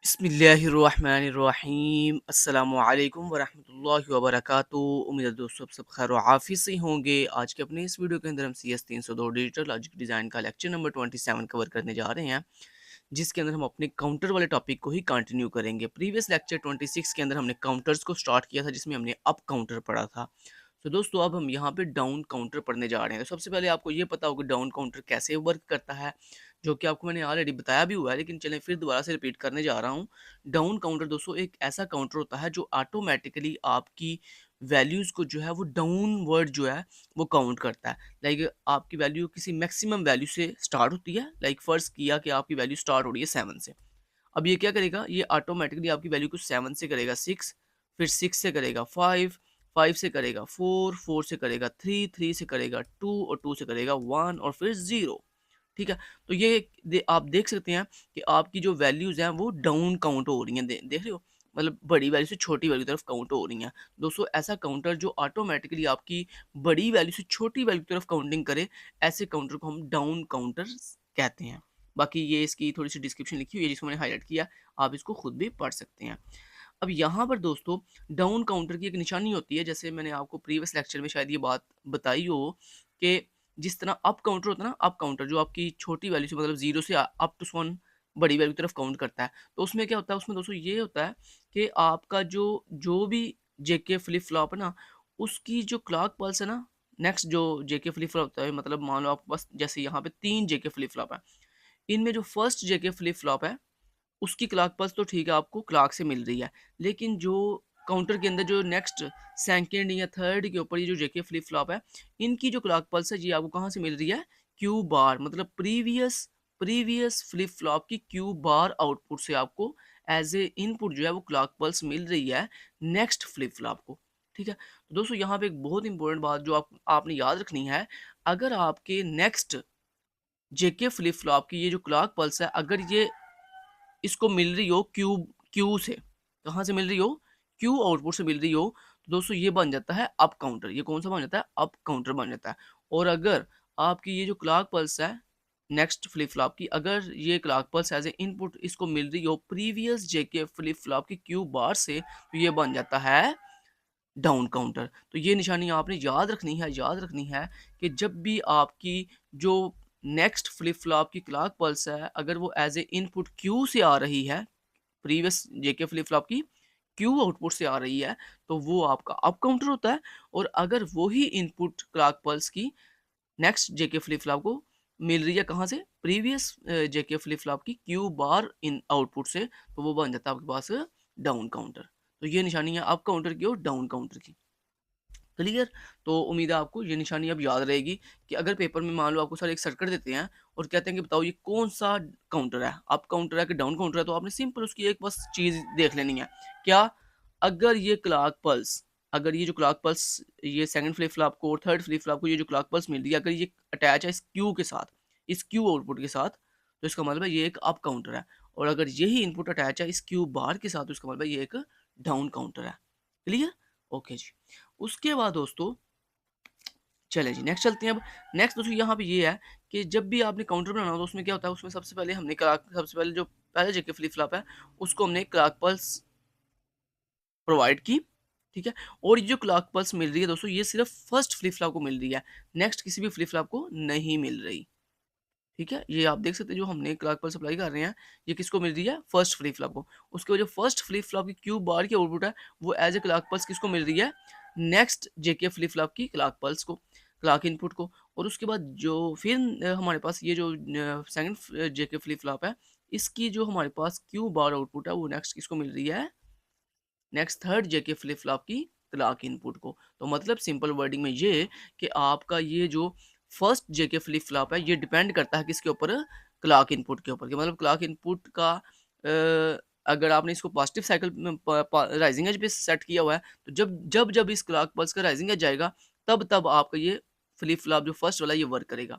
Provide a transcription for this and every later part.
बिस्मिल्लाहिर्रहमानिर्रहीम अस्सलामुअलैकुम वरहमतुल्लाहि वबरकातुहू। उम्मीद है दोस्तों आप सब खैर आफियत से होंगे। आज के अपने इस वीडियो के अंदर हम CS 302 डिजिटल लॉजिक डिज़ाइन का लेक्चर नंबर 27 कवर करने जा रहे हैं, जिसके अंदर हम अपने काउंटर वाले टॉपिक को ही कंटिन्यू करेंगे। प्रीवियस लेक्चर 26 के अंदर हमने काउंटर्स को स्टार्ट किया था, जिसमें हमने अप काउंटर पढ़ा था। तो दोस्तों अब हम यहाँ पे डाउन काउंटर पढ़ने जा रहे हैं। तो सबसे पहले आपको ये पता होगा डाउन काउंटर कैसे वर्क करता है, जो कि आपको मैंने ऑलरेडी बताया भी हुआ है, लेकिन चलें फिर दोबारा से रिपीट करने जा रहा हूँ। डाउन काउंटर दोस्तों एक ऐसा काउंटर होता है जो ऑटोमेटिकली आपकी वैल्यूज़ को जो है वो डाउनवर्ड जो है वो काउंट करता है। लाइक आपकी वैल्यू किसी मैक्सिमम वैल्यू से स्टार्ट होती है। लाइक फ़र्ज़ किया कि आपकी वैल्यू स्टार्ट हो रही है 7 से। अब ये क्या करेगा, ये ऑटोमेटिकली आपकी वैल्यू को 7 से करेगा 6, फिर 6 से करेगा 5, 5 से करेगा 4, 4 से करेगा 3, 3 से करेगा 2 और 2 से करेगा 1 और फिर 0। ठीक है? तो ये आप देख सकते हैं कि आपकी जो वैल्यूज़ हैं वो डाउन काउंट हो रही हैं। देख रहे हो? मतलब बड़ी वैल्यू से छोटी वैल्यू की तरफ काउंट हो रही हैं। दोस्तों ऐसा काउंटर जो ऑटोमेटिकली आपकी बड़ी वैल्यू से छोटी वैल्यू की तरफ काउंटिंग करे, ऐसे काउंटर को हम डाउन काउंटर्स कहते हैं। बाकी ये इसकी थोड़ी-सी डिस्क्रिप्शन लिखी हुई है जिसको मैंने हाइलाइट किया, आप इसको खुद भी पढ़ सकते हैं। अब यहाँ पर दोस्तों डाउन काउंटर की एक निशानी होती है, जैसे मैंने आपको प्रीवियस लेक्चर में शायद ये बात बताई हो कि जिस तरह अप काउंटर होता है ना, अप काउंटर जो आपकी छोटी वैल्यू से मतलब 0 से अप टू 1 बड़ी वैल्यू की तरफ काउंट करता है। तो उसमें क्या होता है, उसमें दोस्तों ये होता है कि आपका जो जो भी जेके फ्लिप फ्लॉप है ना, उसकी जो क्लॉक पल्स है ना, नेक्स्ट जो जेके फ्लिप फ्लॉप होता है, मतलब मान लो आपके पास जैसे यहाँ पे 3 जेके फ्लिप फ्लॉप है। इनमें जो फर्स्ट जेके फ्लिप फ्लॉप है, उसकी क्लॉक पल्स तो ठीक है आपको क्लॉक से मिल रही है, लेकिन जो काउंटर के अंदर जो नेक्स्ट सेकंड या थर्ड के ऊपर ये जो जेके फ्लिप फ्लॉप है, इनकी जो क्लॉक पल्स है ये आपको कहाँ से मिल रही है? क्यू बार, मतलब प्रीवियस प्रीवियस फ्लिप फ्लॉप की क्यू बार आउटपुट से आपको एज ए इनपुट जो है वो क्लॉक पल्स मिल रही है नेक्स्ट फ्लिप फ्लॉप को। ठीक है? तो दोस्तों यहाँ पे एक बहुत इंपॉर्टेंट बात जो आपने याद रखनी है, अगर आपके नेक्स्ट जेके फ्लिप फ्लॉप की ये जो क्लॉक पल्स है, अगर ये इसको मिल रही हो क्यू क्यू से, कहाँ से मिल रही हो? क्यू आउटपुट से मिल रही हो, तो दोस्तों ये बन जाता है अप काउंटर। ये कौन सा बन जाता है? अप काउंटर बन जाता है। और अगर आपकी ये जो क्लॉक पल्स है नेक्स्ट फ्लिप फ्लॉप की, अगर ये clock pulse as a input इसको मिल रही हो प्रीवियस जेके फ्लिप फ्लॉप की क्यू बार से, तो ये बन जाता है डाउन काउंटर। तो ये निशानी आपने याद रखनी है कि जब भी आपकी जो नेक्स्ट फ्लिप फ्लॉप की क्लॉक पल्स है, अगर वो एज ए इनपुट क्यू से आ रही है, प्रीवियस जेके फ्लिप फ्लॉप की क्यू आउटपुट से आ रही है, तो वो आपका अप काउंटर होता है। और अगर वही इनपुट क्लॉक पल्स की नेक्स्ट जेके फ्लिप फ्लॉप को मिल रही है कहाँ से? प्रीवियस जेके फ्लिप फ्लॉप की क्यू बार इन आउटपुट से, तो वो बन जाता है आपके पास डाउन काउंटर। तो ये निशानी है अप काउंटर की और डाउन काउंटर की। क्लियर? तो उम्मीद है आपको ये निशानी अब याद रहेगी कि अगर पेपर में मान लो आपको सर एक सर्किट देते हैं और कहते हैं कि बताओ ये कौन-सा काउंटर है, अप काउंटर है कि डाउन काउंटर है, तो आपने सिंपल उसकी एक बस चीज़ देख लेनी है। क्या? अगर ये क्लॉक पल्स, अगर ये जो क्लॉक पल्स ये सेकंड फ्लिप फ्लॉप को और थर्ड फ्लिप फ्लॉप को ये जो क्लॉक पल्स मिल रही है, अगर ये अटैच है इस क्यू के साथ, इस क्यू आउटपुट के साथ, तो इसका मतलब है ये एक अप काउंटर है। और अगर यही इनपुट अटैच है इस क्यू बार के साथ, तो इसका मतलब है ये एक डाउन काउंटर है। क्लियर? ओके जी। उसके बाद दोस्तों चलें जी, नेक्स्ट चलते हैं अब। नेक्स्ट दोस्तों यहाँ पे ये है कि जब भी आपने काउंटर बनाना हो तो उसमें क्या होता है, उसमें सबसे पहले जो पहले जेके फ्लिप फ्लॉप है, उसको हमने क्लॉक पल्स प्रोवाइड की, ठीक है? और ये जो क्लॉक पल्स मिल रही है दोस्तों, ये सिर्फ फर्स्ट फ्लिप फ्लॉप को मिल रही है, नेक्स्ट किसी भी फ्लिप फ्लॉप को नहीं मिल रही। ठीक है? ये आप देख सकते हैं जो हमने क्लॉक पल्स अप्लाई कर रहे हैं, ये किसको मिल रही है? फर्स्ट फ्लिप फ्लॉप को। उसके बाद जो फर्स्ट फ्लिप फ्लॉप की क्यू बार की आउटपुट है, वो एज़ ए क्लॉक पल्स किसको मिल रही है? नेक्स्ट जेके फ्लिप फ्लॉप की क्लॉक पल्स को, क्लॉक इनपुट को। और उसके बाद जो फिर हमारे पास ये जो सेकंड जेके फ्लिप फ्लॉप है, इसकी जो हमारे पास क्यू बार आउटपुट है, वो नेक्स्ट किसको मिल रही है? नेक्स्ट थर्ड जेके फ्लिप फ्लॉप की क्लॉक इनपुट को। तो मतलब सिंपल वर्डिंग में ये कि आपका ये जो फर्स्ट जेके फ्लिप फ्लॉप है, ये डिपेंड करता है किसके ऊपर? क्लॉक इनपुट के ऊपर। कि मतलब क्लॉक इनपुट का अगर आपने इसको पॉजिटिव साइकिल में राइजिंग एज पे सेट किया हुआ है, तो जब इस क्लॉक पल्स का राइजिंग एज जाएगा, तब आपका ये फ्लिप फ्लॉप जो फर्स्ट वाला ये वर्क करेगा।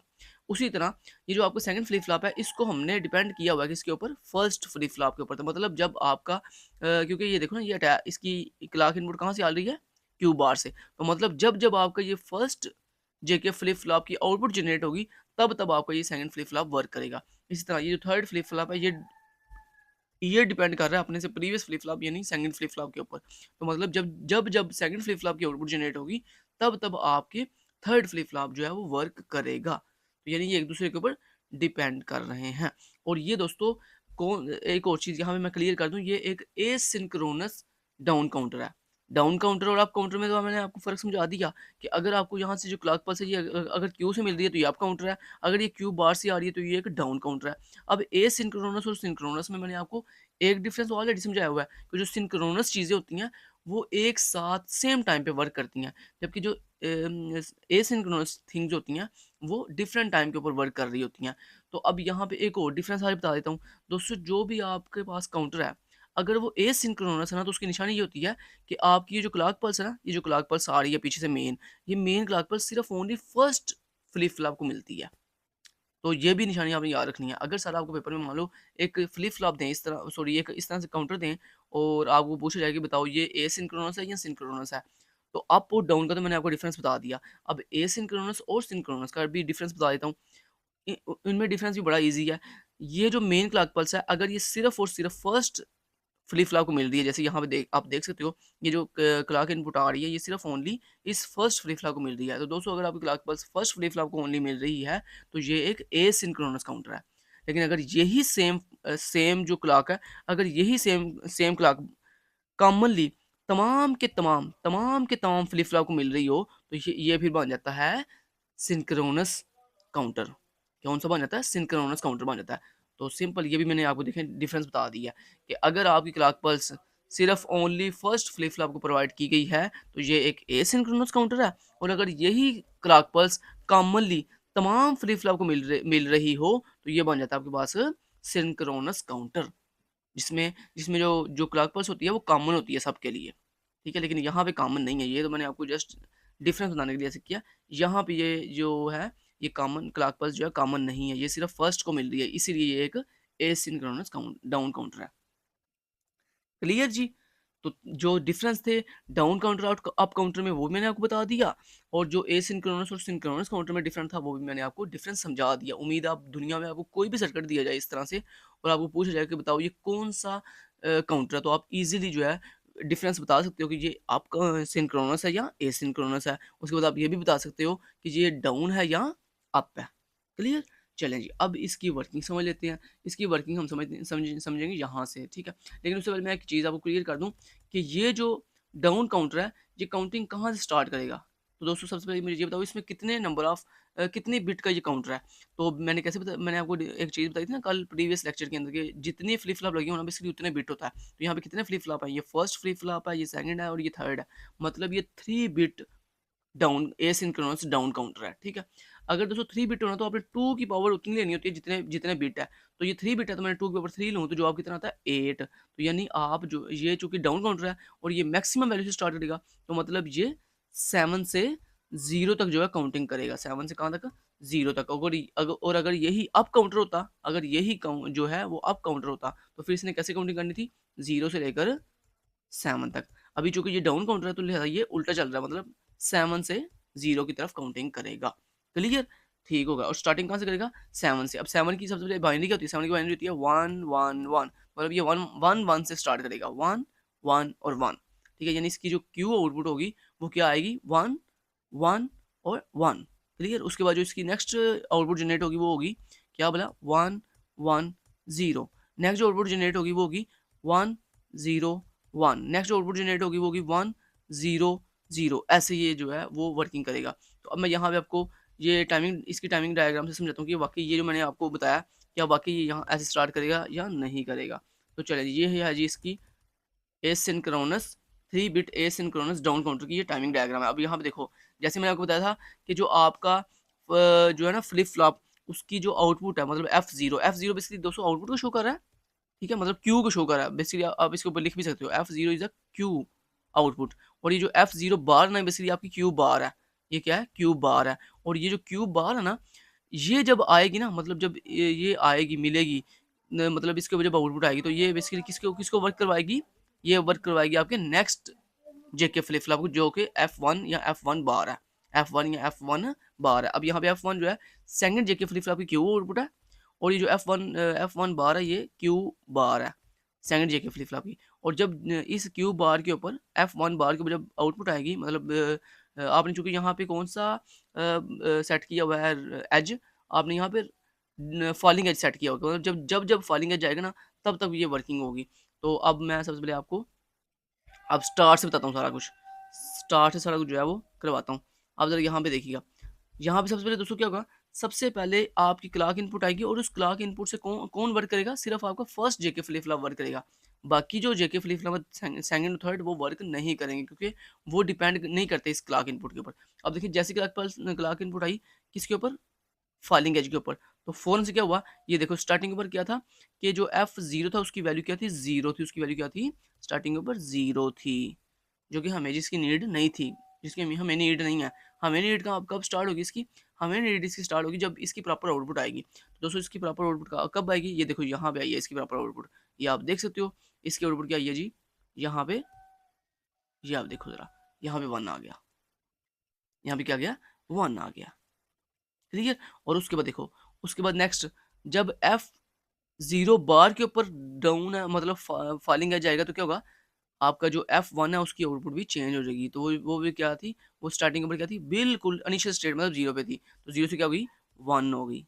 उसी तरह ये जो आपका सेकंड फ्लिप फ्लॉप है, इसको हमने डिपेंड किया हुआ है किसके ऊपर? फर्स्ट फ्लिप फ्लॉप के ऊपर। तो मतलब जब आपका क्योंकि ये देखो ना, ये इसकी क्लॉक इनपुट कहाँ से आ रही है? क्यू बार से। तो मतलब जब आपका ये फर्स्ट जेके फ्लिप फ्लॉप की आउटपुट जनरेट होगी, तब आपका ये सेकंड फ्लिप फ्लॉप वर्क करेगा। इसी तरह ये जो थर्ड फ्लिप फ्लॉप है, ये ये डिपेंड कर रहा है अपने से प्रीवियस फ्लिप फ्लॉप यानी सेकंड फ्लिप फ्लॉप के ऊपर। तो मतलब जब सेकंड फ्लिप फ्लॉप की आउटपुट जनरेट होगी, तब आपके थर्ड फ्लिप फ्लॉप जो है वो वर्क करेगा। तो यानी ये एक दूसरे के ऊपर डिपेंड कर रहे हैं। और ये दोस्तों कौन, एक और चीज़ यहाँ पे मैं क्लियर कर दूँ, ये एक एसिंक्रोनस डाउन काउंटर है। डाउन काउंटर और अप काउंटर में तो मैंने आपको फ़र्क समझा दिया कि अगर आपको यहाँ से जो क्लॉक पल्स है ये अगर क्यू से मिल रही है तो ये अप काउंटर है, अगर ये क्यू बार से आ रही है तो ये एक डाउन काउंटर है। अब एसिंक्रोनस और सिंक्रोनस में मैंने आपको एक डिफरेंस ऑलरेडी समझाया हुआ है कि जो सिंक्रोनस चीज़ें होती हैं वो एक साथ सेम टाइम पे वर्क करती हैं, जबकि जो एसिंक्रोनस थिंग्स होती हैं वो डिफरेंट टाइम के ऊपर वर्क कर रही होती हैं। तो अब यहाँ पे एक और डिफरेंस आज बता देता हूँ दोस्तों। जो भी आपके पास काउंटर है, अगर वो एसिंक्रोनस है ना, तो उसकी निशानी ये होती है कि आपकी ये जो क्लॉक पल्स है ना, ये जो क्लॉक पल्स आ रही है पीछे से मेन, ये मेन क्लॉक पल्स सिर्फ ओनली फर्स्ट फ्लिप फ्लॉप को मिलती है। तो ये भी निशानी आपने याद रखनी है। अगर सर आपको पेपर में मान लो एक फ्लिप फ्लॉप दें, इस तरह सॉरी एक इस तरह से काउंटर दें और आपको पूछा जाए कि बताओ ये एसिंक्रोनस है या सिंक्रोनस है, तो अप और डाउन का तो मैंने आपको डिफरेंस बता दिया। अब एसिंक्रोनस और सिंक्रोनस का भी डिफरेंस बता देता हूँ। इनमें डिफरेंस भी बड़ा ईजी है। ये जो मेन क्लॉक पल्स है, अगर ये सिर्फ और सिर्फ फर्स्ट फ्लिप फ्लॉप को मिल रही है, जैसे यहाँ पे आप देख सकते हो, ये जो क्लॉक इनपुट आ रही है ये सिर्फ ओनली इस फर्स्ट फ्लिप फ्लॉप को मिल रही है। तो दोस्तों अगर आपकी clock pulse first flip flop को ओनली मिल रही है तो ये एक एसिंक्रोनस काउंटर है। लेकिन अगर यही सेम जो क्लॉक है, अगर यही सेम सेम क्लॉक कॉमनली तमाम फ्लिप फ्लॉप को मिल रही हो, तो ये फिर बन जाता है सिंक्रोनस काउंटर। कौन सा बन जाता है? सिंक्रोनस काउंटर बन जाता है। तो सिंपल ये भी मैंने आपको देखें डिफरेंस बता दिया कि अगर आपकी क्लॉक पल्स सिर्फ ओनली फर्स्ट फ्लिप फ्लॉप को प्रोवाइड की गई है तो ये एक एसिंक्रोनस काउंटर है, और अगर यही क्लॉक पल्स कॉमनली तमाम फ्लिप फ्लॉप को मिल रही हो तो ये बन जाता है आपके पास सिंक्रोनस काउंटर, जिसमें जिसमें जो जो क्लॉक पल्स होती है वो कॉमन होती है सबके लिए। ठीक है, लेकिन यहाँ पे कॉमन नहीं है। ये तो मैंने आपको जस्ट डिफरेंस बताने के लिए ऐसे किया। यहाँ पे ये जो है ये कॉमन क्लॉक पल्स जो है कॉमन नहीं है, ये सिर्फ फर्स्ट को मिल रही है, इसीलिए ये एक एसिंक्रोनस डाउन काउंटर है। क्लियर जी? तो जो डिफरेंस थे डाउन काउंटर और अप काउंटर में वो मैंने आपको बता दिया, और जो एसिंक्रोनस और सिंक्रोनस काउंटर में डिफरेंस था वो भी मैंने आपको डिफरेंस समझा दिया। उम्मीद है आप दुनिया में आपको कोई भी सर्किट दिया जाए इस तरह से और आपको पूछा जाए कि बताओ ये कौन सा काउंटर है, तो आप इजीली जो है डिफरेंस बता सकते हो कि ये आपका सिंक्रोनस है या एसिंक्रोनस है। उसके बाद आप ये भी बता सकते हो कि ये डाउन है या अप है। क्लियर? चलें जी, अब इसकी वर्किंग समझ लेते हैं। इसकी वर्किंग हम समझेंगे यहाँ से, ठीक है। लेकिन उससे पहले मैं एक चीज़ आपको क्लियर कर दूँ कि ये जो डाउन काउंटर है, ये काउंटिंग कहाँ से स्टार्ट करेगा? तो दोस्तों सबसे पहले मुझे ये बताओ इसमें कितने नंबर ऑफ कितने बिट का ये काउंटर है? तो मैंने कैसे बताया, मैंने आपको एक चीज़ बताई थी ना कल प्रीवियस लेक्चर के अंदर कि जितनी फ्लिप फ्लॉप लगी हो ना बेसिकली उतने बिट होता है। तो यहाँ पे कितने फ्लिप फ्लॉप है? ये फर्स्ट फ्लिप फ्लॉप है, ये सेकंड है और ये थर्ड है। मतलब ये 3 bit down asynchronous down counter है, ठीक है। अगर दोस्तों 3 बिट होना तो आपने 2 की पावर उतनी लेनी होती है जितने जितने बिट है। तो ये 3 बिट है तो मैंने 2 की पावर 3 लूँ तो जवाब कितना आता है 8। तो यानी आप जो ये चूँकि डाउन काउंटर है और ये मैक्सिमम वैल्यू से स्टार्ट करेगा, तो मतलब ये 7 से 0 तक जो है काउंटिंग करेगा। 7 से कहाँ तक? 0 तक। अगर यही अप काउंटर होता, अगर यही जो है वो अप काउंटर होता, तो फिर इसने कैसे काउंटिंग करनी थी? 0 से लेकर 7 तक। अभी चूँकि ये डाउन काउंटर है तो लिहाज़ा ये उल्टा चल रहा है, मतलब 7 से 0 की तरफ काउंटिंग करेगा। क्लियर? ठीक होगा। और स्टार्टिंग कहाँ से करेगा? 7 से। अब 7 की सबसे पहले बाइनरी क्या होती है? 7 की बाइनरी होती है 1 1 1, मतलब ये 1 1 1 से स्टार्ट करेगा। 1 1 और 1, ठीक है? यानी इसकी जो क्यू आउटपुट होगी वो क्या आएगी? 1 1 और 1। क्लियर? उसके बाद जो इसकी नेक्स्ट आउटपुट जनरेट होगी वो होगी क्या बोला? 1 1 0। नेक्स्ट जो आउटपुट जनरेट होगी वो होगी 1 0 1। नेक्स्ट आउटपुट जनरेट होगी वो होगी 1 0 0। ऐसे ये जो है वो वर्किंग करेगा। तो अब मैं यहाँ पे आपको ये टाइमिंग इसकी टाइमिंग डायग्राम से समझाता हूँ कि वाकई ये जो मैंने आपको बताया क्या वाकई ये यहाँ ऐसे स्टार्ट करेगा या नहीं करेगा। तो चलिए ये है जी इसकी asynchronous 3 bit asynchronous down counter की ये टाइमिंग डायग्राम है। अब यहाँ पे देखो, जैसे मैंने आपको बताया था कि जो आपका जो है ना फ्लिप फ्लॉप, उसकी जो आउटपुट है मतलब F0 बेसिकली दोस्तों आउटपुट को शो कर रहा है, ठीक है? मतलब क्यू को शो कर रहा है। बेसिकली आप इसके ऊपर लिख भी सकते हो F0 is a Q output, और ये जो F0 बार ना बेसिकली आपकी क्यू बार है। ये क्या है? क्यू बार है। और ये जो क्यू बार है ना, ये जब आएगी ना, मतलब जब ये आएगी मिलेगी मतलब इसके ऊपर जब आउटपुट आएगी तो ये बेसिकली किसको किसको वर्क करवाएगी? ये वर्क करवाएगी आपके नेक्स्ट जेके फ्लिप फ्लॉप को, जो कि F1 या F1 बार है। F1 या F1 बार है। अब यहाँ पे F1 जो है सेकंड जेके फ्लिप फ्लॉप की क्यू आउटपुट है, और ये जो F1 बार है ये क्यू बार है। सेकंड जेके फ्लिप फ्लॉप की। और जब इस क्यू बार के ऊपर F1 बार के ऊपर जब आउटपुट आएगी, मतलब आपने चूंकि यहाँ पे कौन सा सेट किया हुआ है एज, आपने यहाँ पे फॉलिंग एज सेट किया होगा, मतलब जब जब जब फॉलिंग एज जाएगा ना तब तक ये वर्किंग होगी। तो अब मैं सबसे पहले आपको अब स्टार्ट से बताता हूँ सारा कुछ, स्टार्ट से सारा कुछ जो है वो करवाता हूँ। आप जरा यहाँ पे देखिएगा, यहाँ पे सबसे पहले दोस्तों क्या होगा, सबसे पहले आपकी क्लॉक इनपुट आएगी और उस क्लॉक इनपुट से कौन कौन वर्क करेगा, सिर्फ आपका first JK flip flop work करेगा। बाकी जो जेके फ्लिप फ्लॉप सेकंड और थर्ड वो वर्क नहीं करेंगे, क्योंकि वो डिपेंड नहीं करते इस क्लॉक इनपुट के ऊपर। अब देखिए जैसे क्लॉक इनपुट आई किसके ऊपर, फॉलिंग एज के ऊपर, तो फ़ौरन से क्या हुआ, ये देखो स्टार्टिंग के ऊपर क्या था कि जो F0 था उसकी वैल्यू क्या थी, 0 थी, उसकी वैल्यू क्या थी, स्टार्टिंग के ऊपर 0 थी, जो कि हमें जिसकी नीड नहीं थी, जिसकी हमें नीड नहीं है। हमें नीड कब स्टार्ट होगी इसकी, हमें नीड इसकी स्टार्ट होगी जब इसकी प्रॉपर आउटपुट आएगी। तो दोस्तों इसकी प्रॉपर आउटपुट कब आएगी, ये देखो यहाँ पे आई है इसकी प्रॉपर आउटपुट, ये आप देख सकते हो इसकी आउटपुट क्या आई है जी, यहाँ पे ये आप देखो जरा, यहाँ पे 1 आ गया, यहाँ पे क्या आ गया, 1 आ गया, क्लियर। और उसके बाद देखो, उसके बाद नेक्स्ट जब F0 बार के ऊपर डाउन है, मतलब फॉलिंग एज जाएगा, तो क्या होगा, आपका जो F1 है उसकी आउटपुट भी चेंज हो जाएगी। तो वो भी क्या थी, वो स्टार्टिंग पर क्या थी, बिल्कुल इनिशियल स्टेट मतलब 0 पे थी, तो 0 से क्या हुई, 1 हो गई,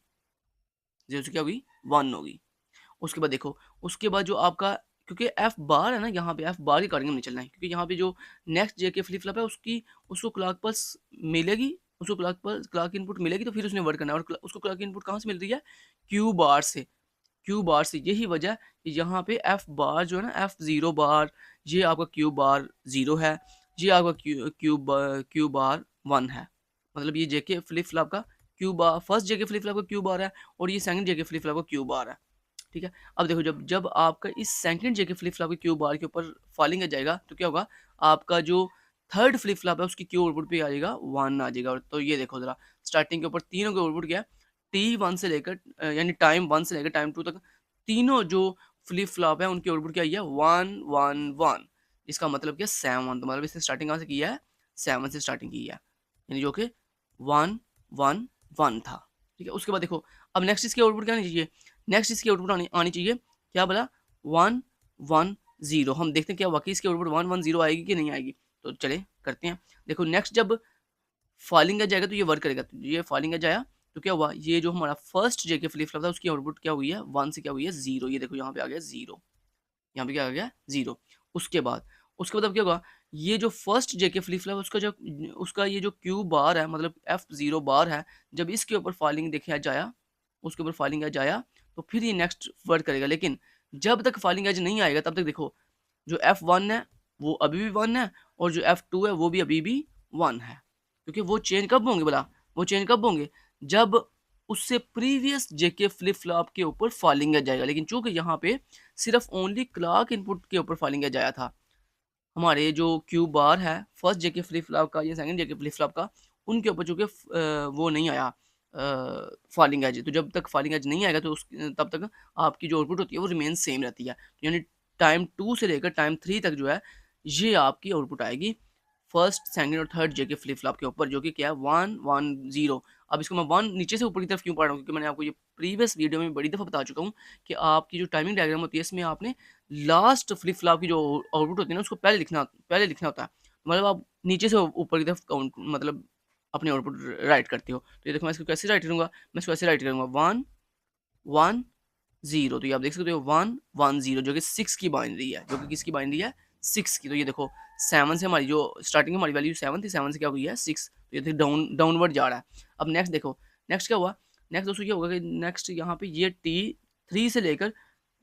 0 से क्या हुई, 1 हो गई। उसके बाद देखो, उसके बाद जो आपका, क्योंकि F बार है ना, यहाँ पे F बार के अकॉर्डिंग नहीं चलना है, क्योंकि यहाँ पे जो नेक्स्ट जेके फ्लिप फ्लॉप है उसकी, उसको क्लॉक पल्स मिलेगी, उसको क्लॉक इनपुट मिलेगी, तो फिर उसने वर्क करना है। और उसको क्लॉक इनपुट कहाँ से मिल रही है, क्यू बार से, क्यू बार से। यही वजह है कि यहाँ पे F बार जो है ना, F0 बार, ये आपका क्यू बार 0 है, ये आपका क्यू बार 1 है। मतलब ये जेके फ्लिप फ्लॉप का Q bar, first JK flip flop का क्यू बार है, और ये सेकंड जेके फ्लिप फ्लॉप का क्यू बार है, ठीक है। अब देखो जब जब आपका इस सेकंड जेके फ्लिप फ्लॉप के क्यू बार के ऊपर फॉलिंग आ जाएगा, तो क्या होगा, आपका जो थर्ड फ्लिप फ्लॉप है उसकी क्यू आउटपुट पे आ जाएगा 1 आ जाएगा। तो ये देखो जरा, स्टार्टिंग के ऊपर तीनों के आउटपुट क्या है, T1 से लेकर यानी टाइम 1 से लेकर टाइम 2 तक तीनों जो फ्लिप फ्लॉप है उनकी आउटपुट क्या है, 1 1 1। इसका मतलब क्या, 7, तो मतलब इसने स्टार्टिंग कहाँ से किया है, 7 से स्टार्टिंग की है, यानी जो कि 1 1 1 था, ठीक है। उसके बाद देखो, अब नेक्स्ट इसकी आउटपुट क्या आनी चाहिए, नेक्स्ट इसकी आउटपुट आनी चाहिए क्या बोला, 1 1 0। हम देखते हैं क्या वाकई इसकी आउटपुट 1 1 0 आएगी कि नहीं आएगी, तो चले करते हैं। देखो नेक्स्ट जब फॉलिंग एज जाएगा तो ये वर्क करेगा, तो ये फॉलिंग एज आया, तो क्या हुआ, ये जो हमारा फर्स्ट जेके फ्लिप फ्लॉप था उसकी आउटपुट क्या हुई है, 1 से क्या हुई है, 0। ये देखो यहाँ पे आ गया 0, यहाँ पे क्या आ गया, 0। उसके बाद अब क्या होगा, ये जो फर्स्ट जेके फ्लिप फ्लॉप उसका जो उसका ये जो क्यू बार है, मतलब F0 बार है, जब इसके ऊपर फॉलिंग देखा जाया, उसके ऊपर फॉलिंग एज आया, तो फिर ये नेक्स्ट वर्क करेगा। लेकिन जब तक फॉलिंग एज नहीं आएगा तब तक देखो, जो F1 है वो अभी भी 1 है, और जो F2 है वो भी अभी भी 1 है, क्योंकि वो चेंज कब होंगे बोला, वो चेंज कब होंगे, जब उससे प्रीवियस जेके फ्लिप फ्लॉप के ऊपर फॉलिंग एज जाएगा। लेकिन चूंकि यहाँ पे सिर्फ ओनली क्लॉक इनपुट के ऊपर फॉलिंग एज आया था, हमारे जो क्यू बार है फर्स्ट जेके फ्लिप फ्लॉप का या सेकंड जेके फ्लिप फ्लॉप का, उनके ऊपर चूंकि वो नहीं आया फॉलिंग एज, तो जब तक फॉलिंग एज नहीं आएगा तो उस तब तक आपकी जो आउटपुट होती है वो रिमेन सेम रहती है। तो यानी टाइम 2 से लेकर टाइम 3 तक जो है, ये आपकी आउटपुट आएगी फर्स्ट सेकंड और थर्ड जेके फ्लिप फ्लॉप के ऊपर, जो कि क्या है 1 1 0। अब इसको मैं 1 नीचे से ऊपर की तरफ क्यों पढ़ रहा हूँ, क्योंकि मैंने आपको ये प्रीवियस वीडियो में बड़ी दफ़ा बता चुका हूँ कि आपकी जो टाइमिंग डायग्राम होती है इसमें आपने लास्ट फ्लिप फ्लॉप की जो आउटपुट होती है ना उसको पहले लिखना होता है। मतलब आप नीचे से ऊपर की तरफ काउंट मतलब अपने आउटपुट राइट करते हो। तो ये देखो मैं इसको कैसे राइट करूँगा, मैं इसको ऐसे राइट करूँगा 1 1 0। तो ये आप देख सकते हो 1 1 0 जो कि 6 की बाइनरी है, जो कि किसकी बाइनरी है, 6 की। तो ये देखो 7 से हमारी जो स्टार्टिंग में हमारी वैल्यू 7 थी, 7 से क्या हुई है 6, तो ये डाउनवर्ड जा रहा है। अब नेक्स्ट देखो, नेक्स्ट क्या हुआ, नेक्स्ट दोस्तों क्या होगा कि नेक्स्ट यहाँ पे ये T3 से लेकर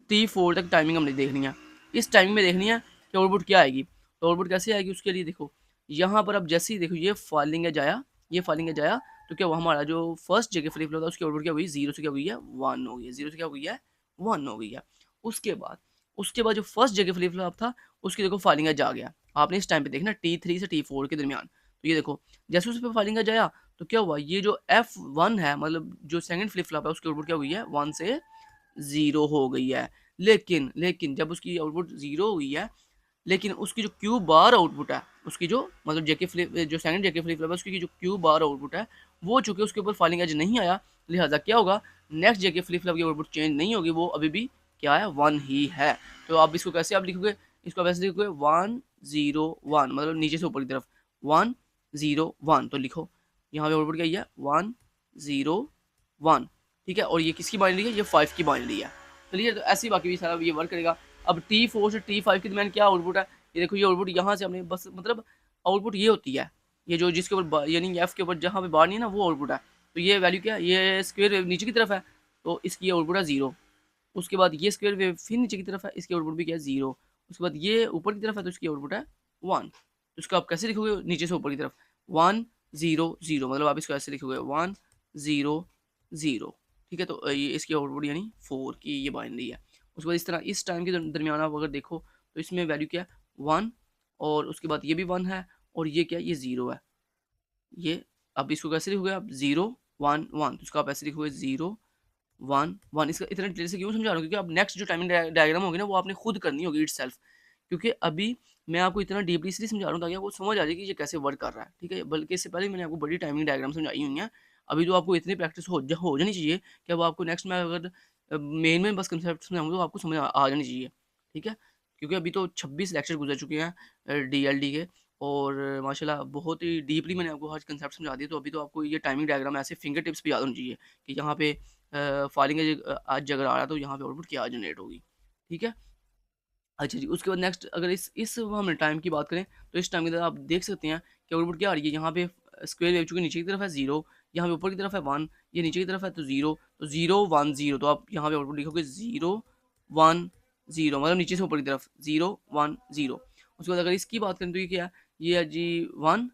T4 तक टाइमिंग हमने देखनी है। इस टाइमिंग में देखनी है कि आउटपुट क्या आएगी, तो आउटपुट कैसे आएगी उसके लिए देखो, यहाँ पर अब जैसे ही देखो ये फॉलिंग एज आया, ये फॉलिंग एज आया, तो क्या हुआ, हमारा जो फर्स्ट जगह फ्लिप फ्लॉप था उसकी आउटपुट क्या हुई, 0 से क्या हुई है 1 हो गई है, 0 से क्या हुई है 1 हो गई है। उसके बाद जो फर्स्ट जगह फ्लिप फ्लॉप था उसकी देखो फॉलिंग एज आ गया, आपने इस टाइम पे देखना T3 से T4 के दरमियान। तो ये देखो जैसे उस पर फॉलिंग एज आया, तो क्या हुआ, ये जो F1 है मतलब जो सेकंड फ्लिप फ्लॉप है उसकी आउटपुट क्या हुई है 1 से 0 हो गई है। लेकिन लेकिन जब उसकी आउटपुट 0 हुई है, लेकिन उसकी जो क्यू बार आउटपुट है, उसकी जो मतलब जेके फ्लिप जो सेकंड जेके फ्लिप फ्लॉप है उसकी जो क्यू बार आउटपुट है वो चूंकि उसके ऊपर फॉलिंग एज नहीं आया, लिहाजा क्या होगा, नेक्स्ट जेके फ्लिप फ्लॉप की आउटपुट चेंज नहीं होगी, वो अभी भी क्या है, 1 ही है। तो आप इसको कैसे आप लिखोगे, इसको वैसे लिखोगे 1 0 1, मतलब नीचे से ऊपर की तरफ 1 0 1, तो लिखो यहाँ पे आउटपुट क्या है 1 0 1, ठीक है। और ये किसकी बाइनरी है, ये 5 की बाइनरी है। क्लियर, तो ऐसे ही बाकी भी सारा ये वर्क करेगा। अब T4 से T5 के दरमियान क्या आउटपुट है, ये देखो, ये आउटपुट यहाँ से हमने बस मतलब आउटपुट ये होती है, ये जो जिसके ऊपर यानी एफ के ऊपर जहाँ पे बार नहीं है ना, वो आउटपुट है। तो ये वैल्यू क्या है, ये स्क्वायर वेव नीचे की तरफ है, तो इसकी आउटपुट है 0। उसके बाद ये स्क्वायर वेव फिर नीचे की तरफ है, इसकी आउटपुट भी क्या है 0। उसके बाद ये ऊपर की तरफ है, तो इसकी आउटपुट है 1। तो इसको आप कैसे लिखोगे, नीचे से ऊपर की तरफ 1 0 0, मतलब आप इसको ऐसे लिखोगे 1 0 0, ठीक है। तो ये इसकी आउटपुट यानी 4 की ये बाइनरी है। उसके बाद इस तरह इस टाइम के दरमियान आप अगर देखो तो इसमें वैल्यू क्या है 1, और उसके बाद ये भी 1 है, और ये क्या है, ये 0 है। ये अब इसको कैसे लिखोगे आप 0 1 1, तो इसको आप ऐसे लिखोगे 0 1 1। इसका इतना डिटेल से क्यों समझा रहा हूँ, क्योंकि अब नेक्स्ट जो टाइमिंग डायग्राम होगी ना, वो आपने खुद करनी होगी इटसेल्फ। क्योंकि अभी मैं आपको इतना डीपली इसलिए समझा रहा हूँ ताकि आपको समझ आ जाए कि ये कैसे वर्क कर रहा है, ठीक है। बल्कि इससे पहले मैंने आपको बड़ी टाइमिंग डायग्राम समझाई हुई है। अभी तो आपको इतनी प्रैक्टिस हो जानी चाहिए कि अब आपको नेक्स्ट में अगर मेन में बस कंसेप्ट समझाऊँ तो आपको समझ आ जानी चाहिए, ठीक है। क्योंकि अभी तो 26 लेक्चर गुजर चुके हैं DLD के, और माशाल्लाह बहुत ही डीपली मैंने आपको हर कंसेप्ट समझा दिया। तो अभी तो आपको ये टाइमिंग डायग्राम ऐसे फिंगर टिप्स पे याद होनी चाहिए कि यहाँ पे फाइलिंग आज अगर आ रहा है तो यहाँ पे आउटपुट क्या जनरेट होगी, ठीक है। अच्छा जी, उसके बाद नेक्स्ट अगर इस हम टाइम की बात करें तो इस टाइम के अंदर आप देख सकते हैं कि आउटपुट क्या आ रही है। यहाँ पे स्क्वायर वेव चूँकि नीचे की तरफ है 0, यहाँ पे ऊपर की तरफ है 1, ये नीचे की तरफ है तो 0, तो 0 1 0, तो आप यहाँ पे आउटपुट लिखोगे 0 1 0, मतलब नीचे से ऊपर की तरफ 0 1 0। उसके बाद अगर इसकी बात करें तो ये क्या है, ये है जी 1,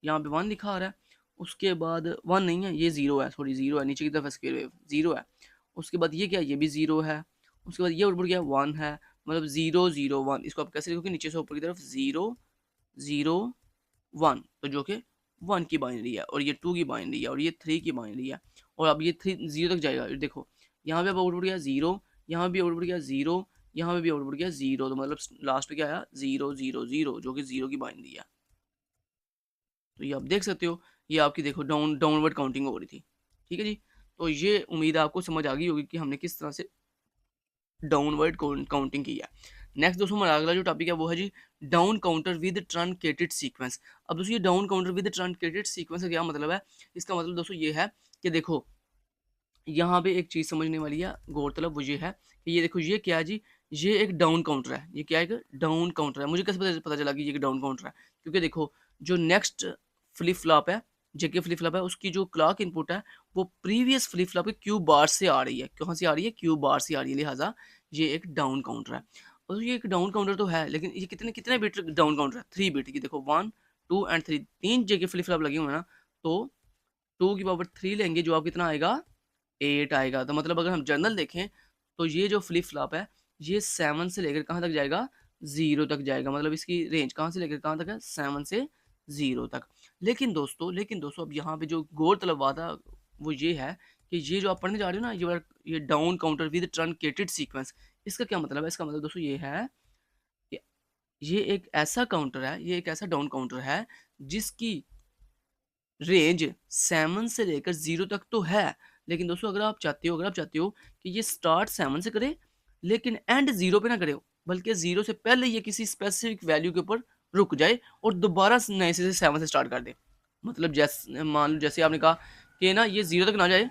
यहाँ पे 1 लिखा आ रहा है। उसके बाद 1 नहीं है, ये 0 है, सॉरी 0 है, नीचे की तरफ स्क्वायर वेव 0 है। उसके बाद ये क्या है, ये भी 0 है। उसके बाद ये आउटपुट क्या है 1 है, मतलब 0 0 1। इसको आप कैसे लिखोगे, नीचे से ऊपर की तरफ 0 0 1, तो जो कि 1 की बाइनरी है, और ये 2 की बाइनरी है, और ये 3 की बाइनरी है। और अब ये 3 0 तक जाएगा, देखो यहाँ पे अब आउटपुट गया 0, यहाँ भी आउटपुट गया 0, यहाँ पे भी आउटपुट गया 0, तो मतलब लास्ट पे क्या आया 0 0 0, जो कि 0 की बाइनरी है। तो ये आप देख सकते हो, ये आपकी देखो डाउनवर्ड काउंटिंग हो रही थी, ठीक है जी। तो ये उम्मीद आपको समझ आ गई होगी कि हमने किस तरह से डाउनवर्ड काउंटिंग की है। नेक्स्ट दोस्तों हमारा अगला जो टॉपिक है वो है जी down counter with truncated sequence. अब दोस्तों ये down counter with truncated sequence का क्या मतलब है, इसका मतलब दोस्तों ये है कि देखो यहाँ पे एक चीज़ समझने वाली है, गौरतलब वो ये है कि ये देखो ये क्या है जी, ये एक डाउन काउंटर है। ये क्या है, एक डाउन काउंटर है। मुझे कैसे पता चला कि ये एक डाउन काउंटर है, क्योंकि देखो जो नेक्स्ट फ्लिप फ्लॉप है, जेके फ्लिप फ्लॉप है, उसकी जो क्लॉक इनपुट है वो प्रीवियस फ्लिप फ्लॉप के क्यू बार से आ रही है। कहाँ से आ रही है, क्यू बार से आ रही है, लिहाजा ये एक डाउन काउंटर है। और ये एक डाउन काउंटर तो है, लेकिन ये कितने कितने बिट डाउन काउंटर है, 3 बिट की। देखो 1 2 एंड 3, 3 जेके फ्लिप फ्लॉप लगे हुए हैं ना, तो 2 की पावर 3 लेंगे, जो आप कितना आएगा 8 आएगा। तो मतलब अगर हम जर्नल देखें तो ये जो फ्लिप फ्लॉप है ये 7 से लेकर कहाँ तक जाएगा, 0 तक जाएगा। मतलब इसकी रेंज कहाँ से लेकर कहाँ तक है, 7 से 0 तक। लेकिन दोस्तों अब यहाँ पे जो गौरतलब बात है वो ये है कि ये जो आप पढ़ने जा रहे हो ना, ये down counter with truncated sequence, इसका क्या मतलब है। इसका मतलब दोस्तों ये है कि ये एक ऐसा काउंटर है, ये एक ऐसा डाउन काउंटर है जिसकी रेंज 7 से लेकर 0 तक तो है। लेकिन दोस्तों अगर आप चाहते हो कि ये स्टार्ट 7 से करे लेकिन एंड 0 पे ना करे, बल्कि 0 से पहले ये किसी स्पेसिफिक वैल्यू के ऊपर रुक जाए और दोबारा नए से 7 से स्टार्ट कर दे। मतलब जैसे मान लो जैसे आपने कहा कि ना ये 0 तक ना जाए,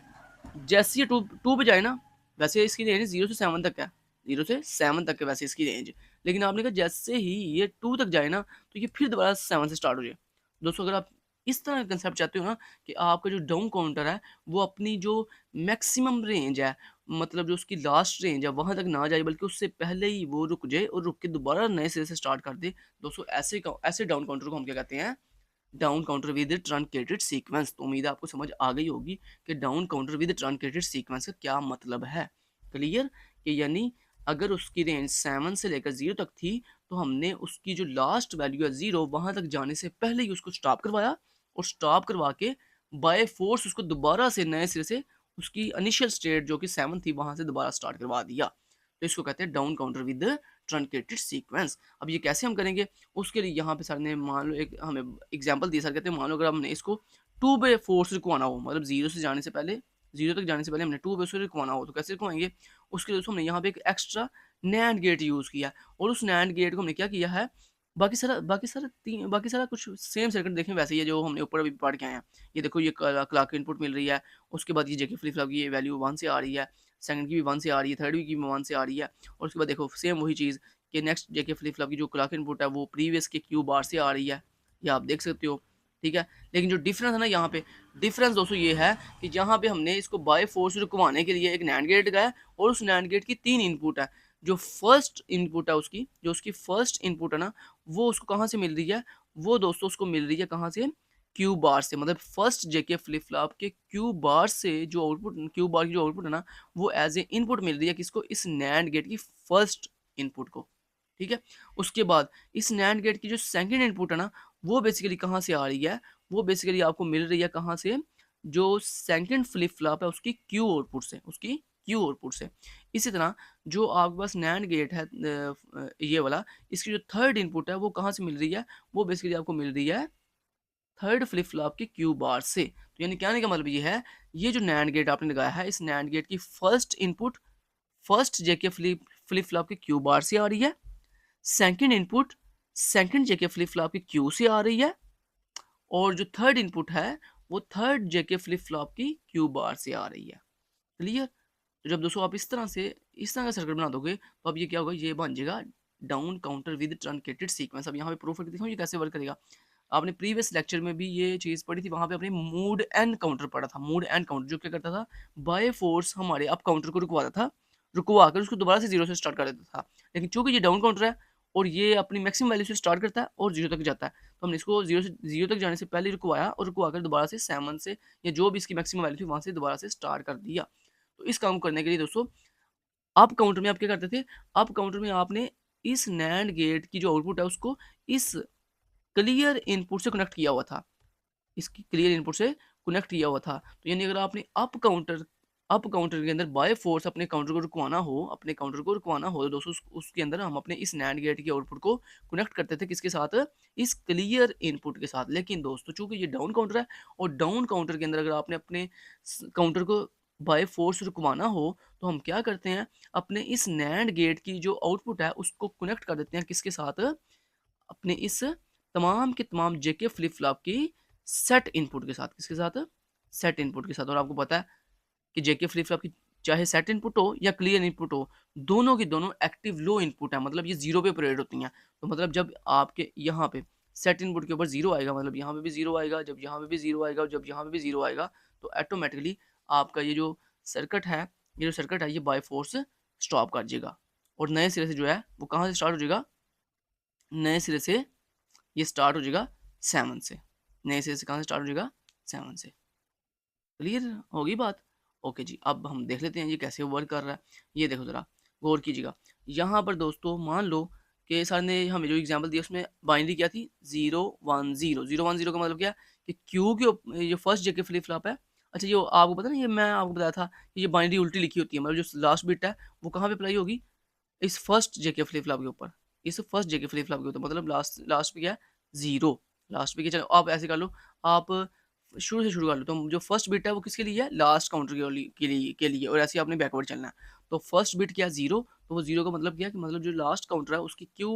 जैसे ये 2 पे जाए ना, वैसे इसकी रेंज 0 से 7 तक है, 0 से 7 तक है वैसे इसकी रेंज। लेकिन आपने कहा जैसे ही ये 2 तक जाए ना, तो ये फिर दोबारा 7 से स्टार्ट हो जाए। दोस्तों अगर आप इस तरह का कंसेप्ट चाहते हो ना कि आपका जो डाउन काउंटर है वो अपनी जो मैक्सिमम रेंज है, मतलब जो उसकी लास्ट रेंज है वहां तक ना जाए, बल्कि उससे पहले ही वो रुक जाए और रुक के दोबारा नए सिरे से स्टार्ट कर दे। दोस्तों ऐसे डाउन काउंटर को हम क्या कहते हैं, down counter with truncated sequence. तो उम्मीद है आपको समझ आ गई होगी कि down counter with truncated sequence का क्या मतलब है। क्लियर, कि यानी अगर उसकी रेंज 7 से लेकर 0 तक थी, तो हमने उसकी जो लास्ट वैल्यू है 0 वहां तक जाने से पहले ही उसको स्टॉप करवाया, और स्टॉप करवा के बाय फोर्स उसको दोबारा से नए सिरे से उसकी इनिशियल स्टेट जो कि 7 थी वहां से दोबारा स्टार्ट करवा दिया। तो इसको कहते हैं down counter with truncated sequence. अब ये कैसे हम करेंगे, उसके लिए यहाँ पे सर ने मान लो एक हमें एग्जांपल दिया। सर कहते हैं मान लो अगर हमने इसको 2 पे फोर्स रुकवाना हो, मतलब 0 से जाने से पहले 0 तक जाने से पहले हमने 2 पे उसे रुकवाना हो तो कैसे रुकवाएँगे? उसके लिए दोस्तों हमने यहाँ पे एक एक्स्ट्रा नैंड गेट यूज़ किया और उस नैंड गेट को हमने क्या किया है, बाकी सारा कुछ सेम सर्किट देखें वैसे ही है जो हमने ऊपर अभी पढ़ के आए हैं। ये देखो ये क्लॉक इनपुट मिल रही है, उसके बाद ये जेके फ्लिप फ्लॉप की ये वैल्यू 1 से आ रही है, सेकंड की भी 1 से आ रही है, थर्ड की भी 1 से आ रही है और उसके बाद देखो सेम वही चीज़ कि नेक्स्ट जेके फ्लिप फ्लॉप की जो क्लॉक इनपुट है वो प्रीवियस के क्यू बार से आ रही है। ये आप देख सकते हो, ठीक है? लेकिन जो डिफरेंस है ना यहाँ पे, डिफरेंस दोस्तों ये है कि यहाँ पे हमने इसको बाय फोर्स रुकवाने के लिए एक नैंड गेट लगाया और उस नैंड गेट की 3 इनपुट है। जो फर्स्ट इनपुट है उसकी, जो उसकी फर्स्ट इनपुट है ना, वो उसको कहाँ से मिल रही है? वो दोस्तों उसको मिल रही है कहाँ से? क्यू बार से। मतलब फर्स्ट जेके फ्लिप फ्लॉप के क्यू बार से जो आउटपुट, क्यू बार की जो आउटपुट है ना, वो एज ए इनपुट मिल रही है किसको? इस नैंड गेट की फर्स्ट इनपुट को, ठीक है? उसके बाद इस नैंड गेट की जो सेकंड इनपुट है ना, वो बेसिकली कहाँ से आ रही है? वो बेसिकली आपको मिल रही है कहाँ से? जो सेकंड फ्लिप फ्लॉप है उसकी क्यू आउटपुट से, उसकी क्यू आउटपुट से। इसी तरह जो आपके पास नैंड गेट है ये वाला, इसकी जो थर्ड इनपुट है वो कहाँ से मिल रही है? वो बेसिकली आपको मिल रही है थर्ड फ्लिप फ्लॉप के क्यू बार से। तो यानी कहने का मतलब ये है, ये जो नैंड गेट आपने लगाया है, इस नैंड गेट की first input first JK flip flip flop के क्यू बार से आ रही है, second input second JK flip flop की क्यू से आ रही है और जो थर्ड इनपुट है वो थर्ड जेके फ्लिप फ्लॉप की क्यू बार से आ रही है। क्लियर? तो जब दोस्तों आप इस तरह का सर्किट बना दोगे तो अब ये क्या होगा, ये बन जाएगा down counter with truncated sequence. अब यहाँ पे प्रूफ करके दिखाऊं ये कैसे वर्क करेगा। आपने प्रीवियस लेक्चर में भी ये चीज़ पढ़ी थी, वहाँ पे आपने मूड एंड काउंटर पढ़ा था। मूड एंड काउंटर जो क्या करता था, बाय फोर्स हमारे अप काउंटर को रुकवाता था, रुकवा कर उसको दोबारा से जीरो से स्टार्ट कर देता था। लेकिन चूंकि ये डाउन काउंटर है और ये अपनी मैक्सिमम वैल्यू से स्टार्ट करता है और जीरो तक जाता है, तो हमने इसको जीरो तक जाने से पहले रुकवाया और रुकवा कर दोबारा से 7 से या जो भी इसकी मैक्सिमम वैल्यू थी वहाँ से दोबारा से स्टार्ट कर दिया। तो इस काम को करने के लिए दोस्तों अप काउंटर में आप क्या करते थे, अप काउंटर में आपने इस नैंड गेट की जो आउटपुट है उसको इस क्लियर इनपुट से कनेक्ट किया हुआ था, इसकी क्लियर इनपुट से कनेक्ट किया हुआ था। तो यानी अगर आपने अप काउंटर के अंदर बाय फोर्स अपने काउंटर को रुकवाना हो, अपने काउंटर को रुकवाना हो तो दोस्तों उसके अंदर हम अपने इस नैंड गेट की आउटपुट को कनेक्ट करते थे किसके साथ? इस क्लियर इनपुट के साथ। लेकिन दोस्तों चूंकि ये डाउन काउंटर है और डाउन काउंटर के अंदर अगर आपने अपने काउंटर को बाय फोर्स रुकवाना हो तो हम क्या करते हैं, अपने इस नैंड गेट की जो आउटपुट है उसको कनेक्ट कर देते हैं किसके साथ? अपने इस तमाम के तमाम जेके फ्लिप फ्लॉप की सेट इनपुट के साथ। किसके साथ? सेट इनपुट के साथ। और आपको पता है कि जेके फ्लिप फ्लॉप की चाहे सेट इनपुट हो या क्लियर इनपुट हो, दोनों की दोनों एक्टिव लो इनपुट है, मतलब ये जीरो पे ऑपरेट होती हैं। तो मतलब जब आपके यहाँ पे सेट इनपुट के ऊपर जीरो आएगा, मतलब यहाँ पे भी जीरो आएगा, जब यहाँ पे भी जीरो आएगा और जब यहाँ पे भी जीरो आएगा, तो ऑटोमेटिकली आपका ये जो सर्किट है, ये बाय फोर्स स्टॉप कर जाएगा और नए सिरे से जो है वो कहाँ से स्टार्ट हो जाएगा? नए सिरे से ये स्टार्ट हो जाएगा 7 से। नए सिरे से कहाँ से स्टार्ट हो जाएगा? 7 से। क्लियर होगी बात? ओके जी, अब हम देख लेते हैं ये कैसे वर्क कर रहा है। ये देखो ज़रा, गौर कीजिएगा। यहाँ पर दोस्तों मान लो कि सर ने हमें जो एग्जांपल दिया उसमें बाइनरी क्या थी? 0 1 0। 0 1 0 का मतलब क्या है कि क्यू के ये फर्स्ट जेके फ्लिप फ्लॉप है। अच्छा, ये आपको पता है ना, ये मैं आपको बताया था कि ये बाइनरी उल्टी लिखी होती है, मतलब जो लास्ट बिट है वो कहाँ पे अप्लाई होगी? इस फर्स्ट जेके फ्लिप फ्लॉप के ऊपर। इस फर्स्ट जेके फ्लिप फ्लॉप के ऊपर, मतलब लास्ट लास्ट पे क्या है? 0। लास्ट पे क्या, चलो आप ऐसे कर लो, आप शुरू से शुरू कर लो। तो जो फर्स्ट बिट है वो किसके लिए है? लास्ट काउंटर के लिए और ऐसे ही आपने बैकवर्ड चलना है। तो फर्स्ट बिट क्या है? 0। तो वो 0 का मतलब क्या है कि मतलब जो लास्ट काउंटर है उसकी क्यू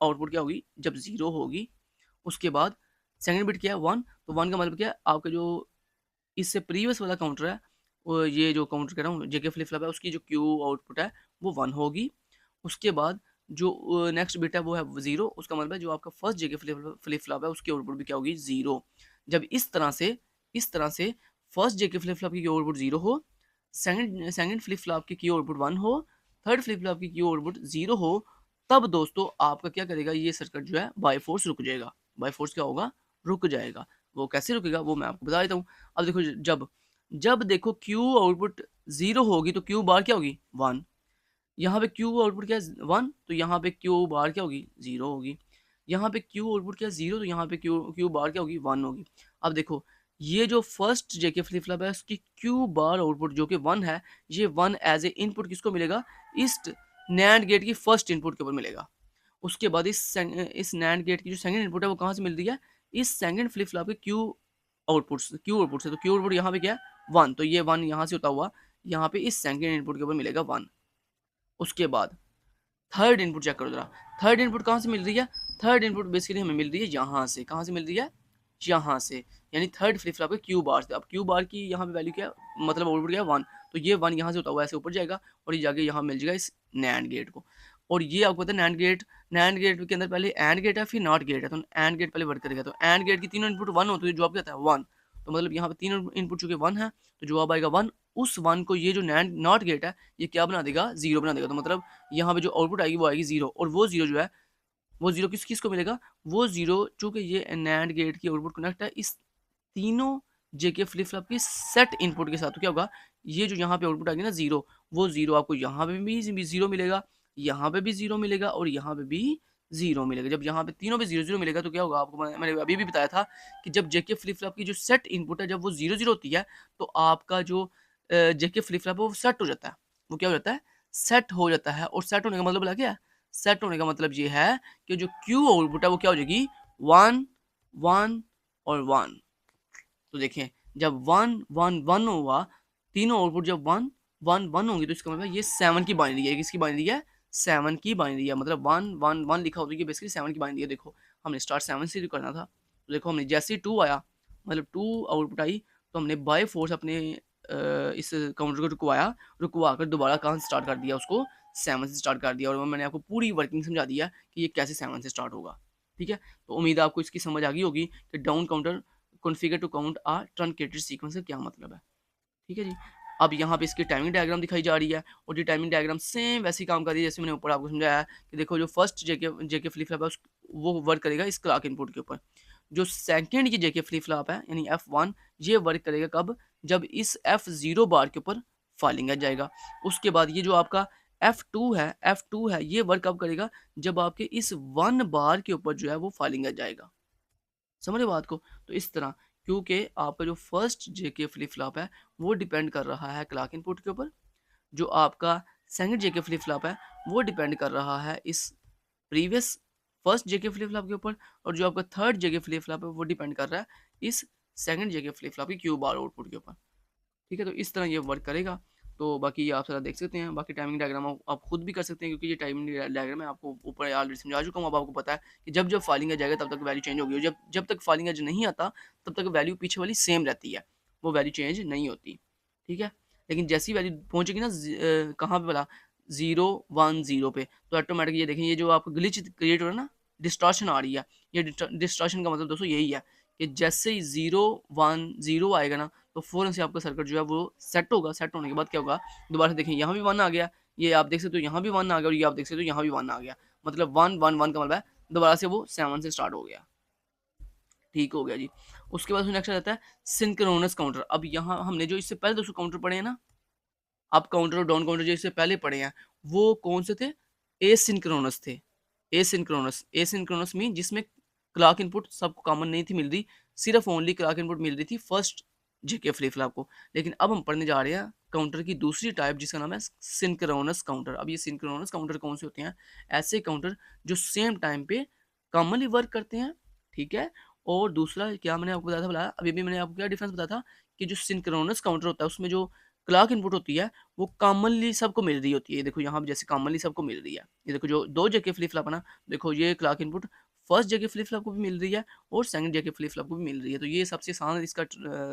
आउटपुट क्या होगी? जब 0 होगी। उसके बाद सेकंड बिट क्या है? 1। तो 1 का मतलब क्या है? आपका जो इससे प्रीवियस वाला काउंटर है, वो ये जो काउंटर कह रहा हूँ जेके फ्लिप फ्लॉप है, उसकी जो क्यू आउटपुट है वो 1 होगी। उसके बाद जो नेक्स्ट बिट है वो है 0। उसका मतलब है जो आपका फर्स्ट जेके फ्लिप फ्लॉप है उसकी आउटपुट भी क्या होगी? 0। जब इस तरह से फर्स्ट जेके फ्लिप फ्लॉप की आउटपुट 0 हो, सेकंड फ्लिप फ्लॉप की आउटपुट 1 हो, थर्ड फ्लिप फ्लॉप की आउटपुट 0 हो, तब दोस्तों आपका क्या करेगा? ये सर्किट जो है बाय फोर्स रुक जाएगा। बाय फोर्स क्या होगा? रुक जाएगा। वो कैसे रुकेगा वो मैं आपको बता देता हूँ। अब देखो, जब जब देखो क्यू आउटपुट 0 होगी तो क्यू बार क्या होगी? 1। यहाँ पे क्यू आउटपुट क्या है? 1। तो यहाँ पे क्यू बार क्या होगी? 0 होगी। यहाँ पे क्यू आउटपुट क्या है? 0। तो यहाँ पे क्यू क्यू बार क्या होगी? 1 होगी। अब देखो, ये जो फर्स्ट जेके फ्लिप फ्लॉप है उसकी क्यू बार आउटपुट जो कि 1 है, ये 1 एज ए इनपुट किसको मिलेगा? इस नैंड गेट की फर्स्ट इनपुट के ऊपर मिलेगा। उसके बाद इस नैंड गेट की जो सेकंड इनपुट है वो कहाँ से मिल रही है? इस सेकंड फ्लिप फ्लॉप के क्यू आउटपुट से। तो क्यू आउटपुट यहाँ पे क्या है? 1, तो ये 1 यहाँ से होता हुआ यहाँ पे इस सेकंड इनपुट के ऊपर मिलेगा 1। उसके बाद थर्ड इनपुट चेक करो जरा, थर्ड इनपुट कहाँ से मिल रही है? थर्ड इनपुट बेसिकली हमें मिल रही है यहाँ से। कहाँ से मिल रही है? यहाँ से, यानी थर्ड फ्लिप फ्लॉप है क्यू बार से। अब क्यू बार की यहाँ पे वैल्यू क्या है, मतलब आउटपुट क्या है 1, तो ये 1 यहाँ से होता हुआ ऐसे ऊपर जाएगा और ये जाके यहाँ मिल जाएगा इस नैंड गेट को। और ये आपको पता है नैंड गेट के अंदर पहले एंड गेट है फिर नॉट गेट है, तो एंड गेट पहले वर्क करेगा। तो एंड गेट की तीनों इनपुट 1 होती है, जवाब क्या आता है 1, तो मतलब यहाँ पे तीनों इनपुट चुके 1 है तो जवाब आएगा 1। उस 1 को ये जो नैंड नॉट गेट है ये क्या बना देगा, 0 बना देगा, तो मतलब यहाँ पे जो आउटपुट आएगी वो आएगी 0, और वो 0 जो है वो 0 किसको मिलेगा, वो 0 चूंकि ये नैंड गेट की आउटपुट कनेक्ट है इस तीनों जेके फ्लिप फ्लॉप की सेट इनपुट के साथ, तो क्या होगा, ये जो यहाँ पे आउटपुट आ गया ना 0, वो 0 आपको यहाँ पे भी 0 मिलेगा, यहाँ पे भी 0 मिलेगा और यहाँ पे भी 0 मिलेगा। जब यहाँ पे तीनों पे 0 0 मिलेगा तो क्या होगा, आपको मैंने अभी भी बताया था कि जब जेके फ्लिप फ्लॉप की जो सेट इनपुट है जब वो 0 0 होती है तो आपका जो जेके फ्लिप फ्लॉप है वो सेट हो जाता है। वो क्या हो जाता है, सेट हो जाता है। और सेट होने का मतलब क्या है, सेट होने का मतलब ये है कि जो क्यू आउटपुट है वो क्या हो जाएगी 1 1 और 1। तो देखें जब 1 1 1 हुआ, तीनों आउटपुट जब 1 1 1 होंगे तो इसका मतलब ये 7 की बाइनरी है। किसकी बाइनरी है, 7 की बाइनरी है, मतलब 1 1 1 लिखा होता है, ये बेसिकली 7 की बाइनरी है। देखो हमने स्टार्ट 7 से करना था, तो देखो हमने जैसे ही 2 आया, मतलब 2 आउटपुट आई, तो हमने बाय फोर्स अपने इस काउंटर को रुकवा कर दोबारा कहाँ से स्टार्ट कर दिया, उसको 7 से स्टार्ट कर दिया। और मैंने आपको पूरी वर्किंग समझा दिया कि ये कैसे 7 से स्टार्ट होगा। ठीक है, तो उम्मीद है आपको इसकी समझ आ गई होगी कि down counter configure to count a truncated sequence का क्या मतलब है। ठीक है जी, अब यहाँ पे इसकी टाइमिंग डायग्राम दिखाई जा रही है और ये टाइमिंग डायग्राम सेम वैसी काम कर रही है जैसे मैंने ऊपर आपको समझाया है कि देखो जो फर्स्ट जेके फ्लिप फ्लॉप है वो वर्क करेगा इस क्लॉक इनपुट के ऊपर। जो सेकंड की जेके फ्लिप फ्लॉप है यानी F1 ये वर्क करेगा कब, जब इस F0 बार के ऊपर फॉलिंग आ जाएगा। उसके बाद ये जो आपका F2 है ये वर्क कब करेगा, जब आपके इस 1 बार के ऊपर जो है वो फॉलिंग आ जाएगा। समझ रहे बात को? तो इस तरह, क्योंकि आपका जो फर्स्ट जेके फ्लिप फ्लॉप है वो डिपेंड कर रहा है क्लॉक इनपुट के ऊपर, जो आपका सेकंड जेके फ्लिप फ्लॉप है वो डिपेंड कर रहा है इस previous first JK flip flop के ऊपर, और जो आपका थर्ड जेके फ्लिप फ्लॉप है वो डिपेंड कर रहा है इस सेकंड जेके फ्लिप फ्लॉप की क्यू बार आउटपुट के ऊपर। ठीक है, तो इस तरह ये वर्क करेगा। तो बाकी ये आप सारा देख सकते हैं, बाकी टाइमिंग डायग्राम आप खुद भी कर सकते हैं क्योंकि ये टाइमिंग डायग्राम मैं आपको ऊपर ऑलरेडी समझा चुका हूँ। अब आपको पता है कि जब जब फाइलिंग आ जाएगा तब तक वैल्यू चेंज होगी, और जब जब तक फाइलिंग एज नहीं आता तब तक वैल्यू पीछे वाली सेम रहती है, वो वैल्यू चेंज नहीं होती। ठीक है, लेकिन जैसी वैल्यू पहुंचेगी ना कहाँ पे बोला 0 1 0 पे, तो ऑटोमेटिक ये देखें ये जो आपको ग्लिच क्रिएट हो रहा है ना, डिस्टॉर्शन आ रही है। ये डिस्टॉर्शन का मतलब दोस्तों यही है कि जैसे ही 0 1 0 आएगा ना तो फ़ौरन से आपका सर्किट जो है वो सेट होगा। सेट होने के बाद क्या होगा, दोबारा से देखें यहाँ भी 1 आ गया, ये आप देख सकते हो यहाँ भी 1 आ गया और ये आप देख सकते हो यहाँ भी 1 आ गया, मतलब 1 1 1 का मतलब है दोबारा से वो 7 से स्टार्ट हो गया। ठीक हो गया जी। उसके बाद नेक्स्ट आ जाता है सिंक्रोनस काउंटर। अब यहाँ हमने जो इससे पहले दोस्तों काउंटर पढ़े हैं ना, अप काउंटर और डाउन काउंटर जो इससे पहले पढ़े हैं वो कौन से थे, एसिंक्रोनस थे। एसिंक्रोनस मीन जिसमें क्लॉक इनपुट सबको कॉमन नहीं थी मिल रही, सिर्फ ओनली क्लॉक इनपुट मिल रही थी फर्स्ट जेके फ्लिप फ्लॉप को। लेकिन अब हम पढ़ने जा रहे हैं काउंटर की दूसरी टाइप जिसका नाम है सिंक्रोनस काउंटर। अब ये सिंक्रोनस काउंटर कौन से होते हैं, ऐसे काउंटर जो सेम टाइम पे कॉमनली वर्क करते हैं। ठीक है, और दूसरा क्या मैंने आपको बताया था, बोला अभी भी मैंने आपको क्या डिफरेंस बताया था कि जो सिंक्रोनस काउंटर होता है उसमें जो क्लॉक इनपुट होती है वो कॉमनली सबको मिल रही होती है। देखो यहाँ पे जैसे कॉमनली सबको मिल रही है, ये देखो जो दो जेके फ्लिप फ्लॉप है ना, देखो ये clock input first JK flip flop को भी मिल रही है और सेकंड जेके फ्लिप फ्लॉप को भी मिल रही है। तो ये सबसे आसान इसका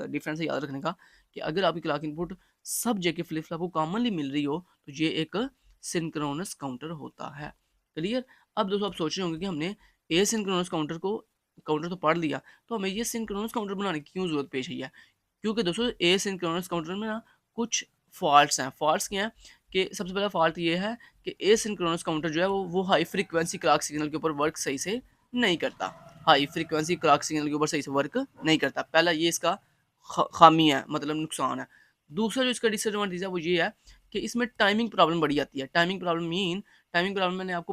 डिफरेंस है याद रखने का कि अगर आपकी क्लॉक इनपुट सब जेके फ्लिप फ्लॉप को कॉमनली मिल रही हो तो ये एक सिंक्रोनस काउंटर होता है। क्लियर? अब दोस्तों आप सोच रहे होंगे कि हमने ए सिंक्रोनस काउंटर तो पढ़ लिया, तो हमें ये सिंक्रोनस काउंटर बनाने की क्यों जरूरत पेश आई है? क्योंकि दोस्तों ए सिंक्रोनस काउंटर में ना कुछ फॉल्ट्स हैं। फॉल्ट्स क्या हैं कि सबसे पहला फॉल्ट ये है कि एसिंक्रोनस काउंटर जो है वो हाई फ्रीक्वेंसी क्लॉक सिग्नल के ऊपर वर्क सही से नहीं करता। हाई फ्रीक्वेंसी क्लॉक सिग्नल के ऊपर सही से वर्क नहीं करता। पहला ये इसका खामी है, मतलब नुकसान है। दूसरा जो इसका डिसएडवांटेज है वो ये है कि इसमें टाइमिंग प्रॉब्लम बड़ी आती है। टाइमिंग प्रॉब्लम मैंने आपको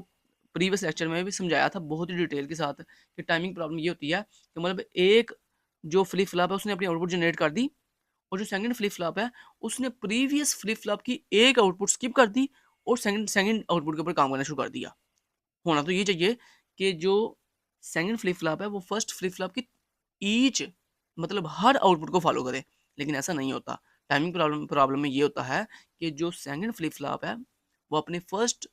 प्रीवियस लेक्चर में भी समझाया था बहुत ही डिटेल के साथ कि टाइमिंग प्रॉब्लम ये होती है कि मतलब एक जो फ्लिप फ्लॉप है उसने अपनी आउटपुट जनरेट कर दी और जो सेकंड फ्लिप फ्लॉप है उसने प्रीवियस फ्लिप फ्लॉप की एक आउटपुट स्किप कर दी और सेकंड आउटपुट के ऊपर काम करना शुरू कर दिया। होना तो ये चाहिए कि जो सेकंड फ्लिप फ्लॉप है वो फर्स्ट फ्लिप फ्लॉप की ईच मतलब हर आउटपुट को फॉलो करे, लेकिन ऐसा नहीं होता। टाइमिंग प्रॉब्लम में ये होता है कि जो सेकंड फ्लिप फ्लॉप है वो अपने फर्स्ट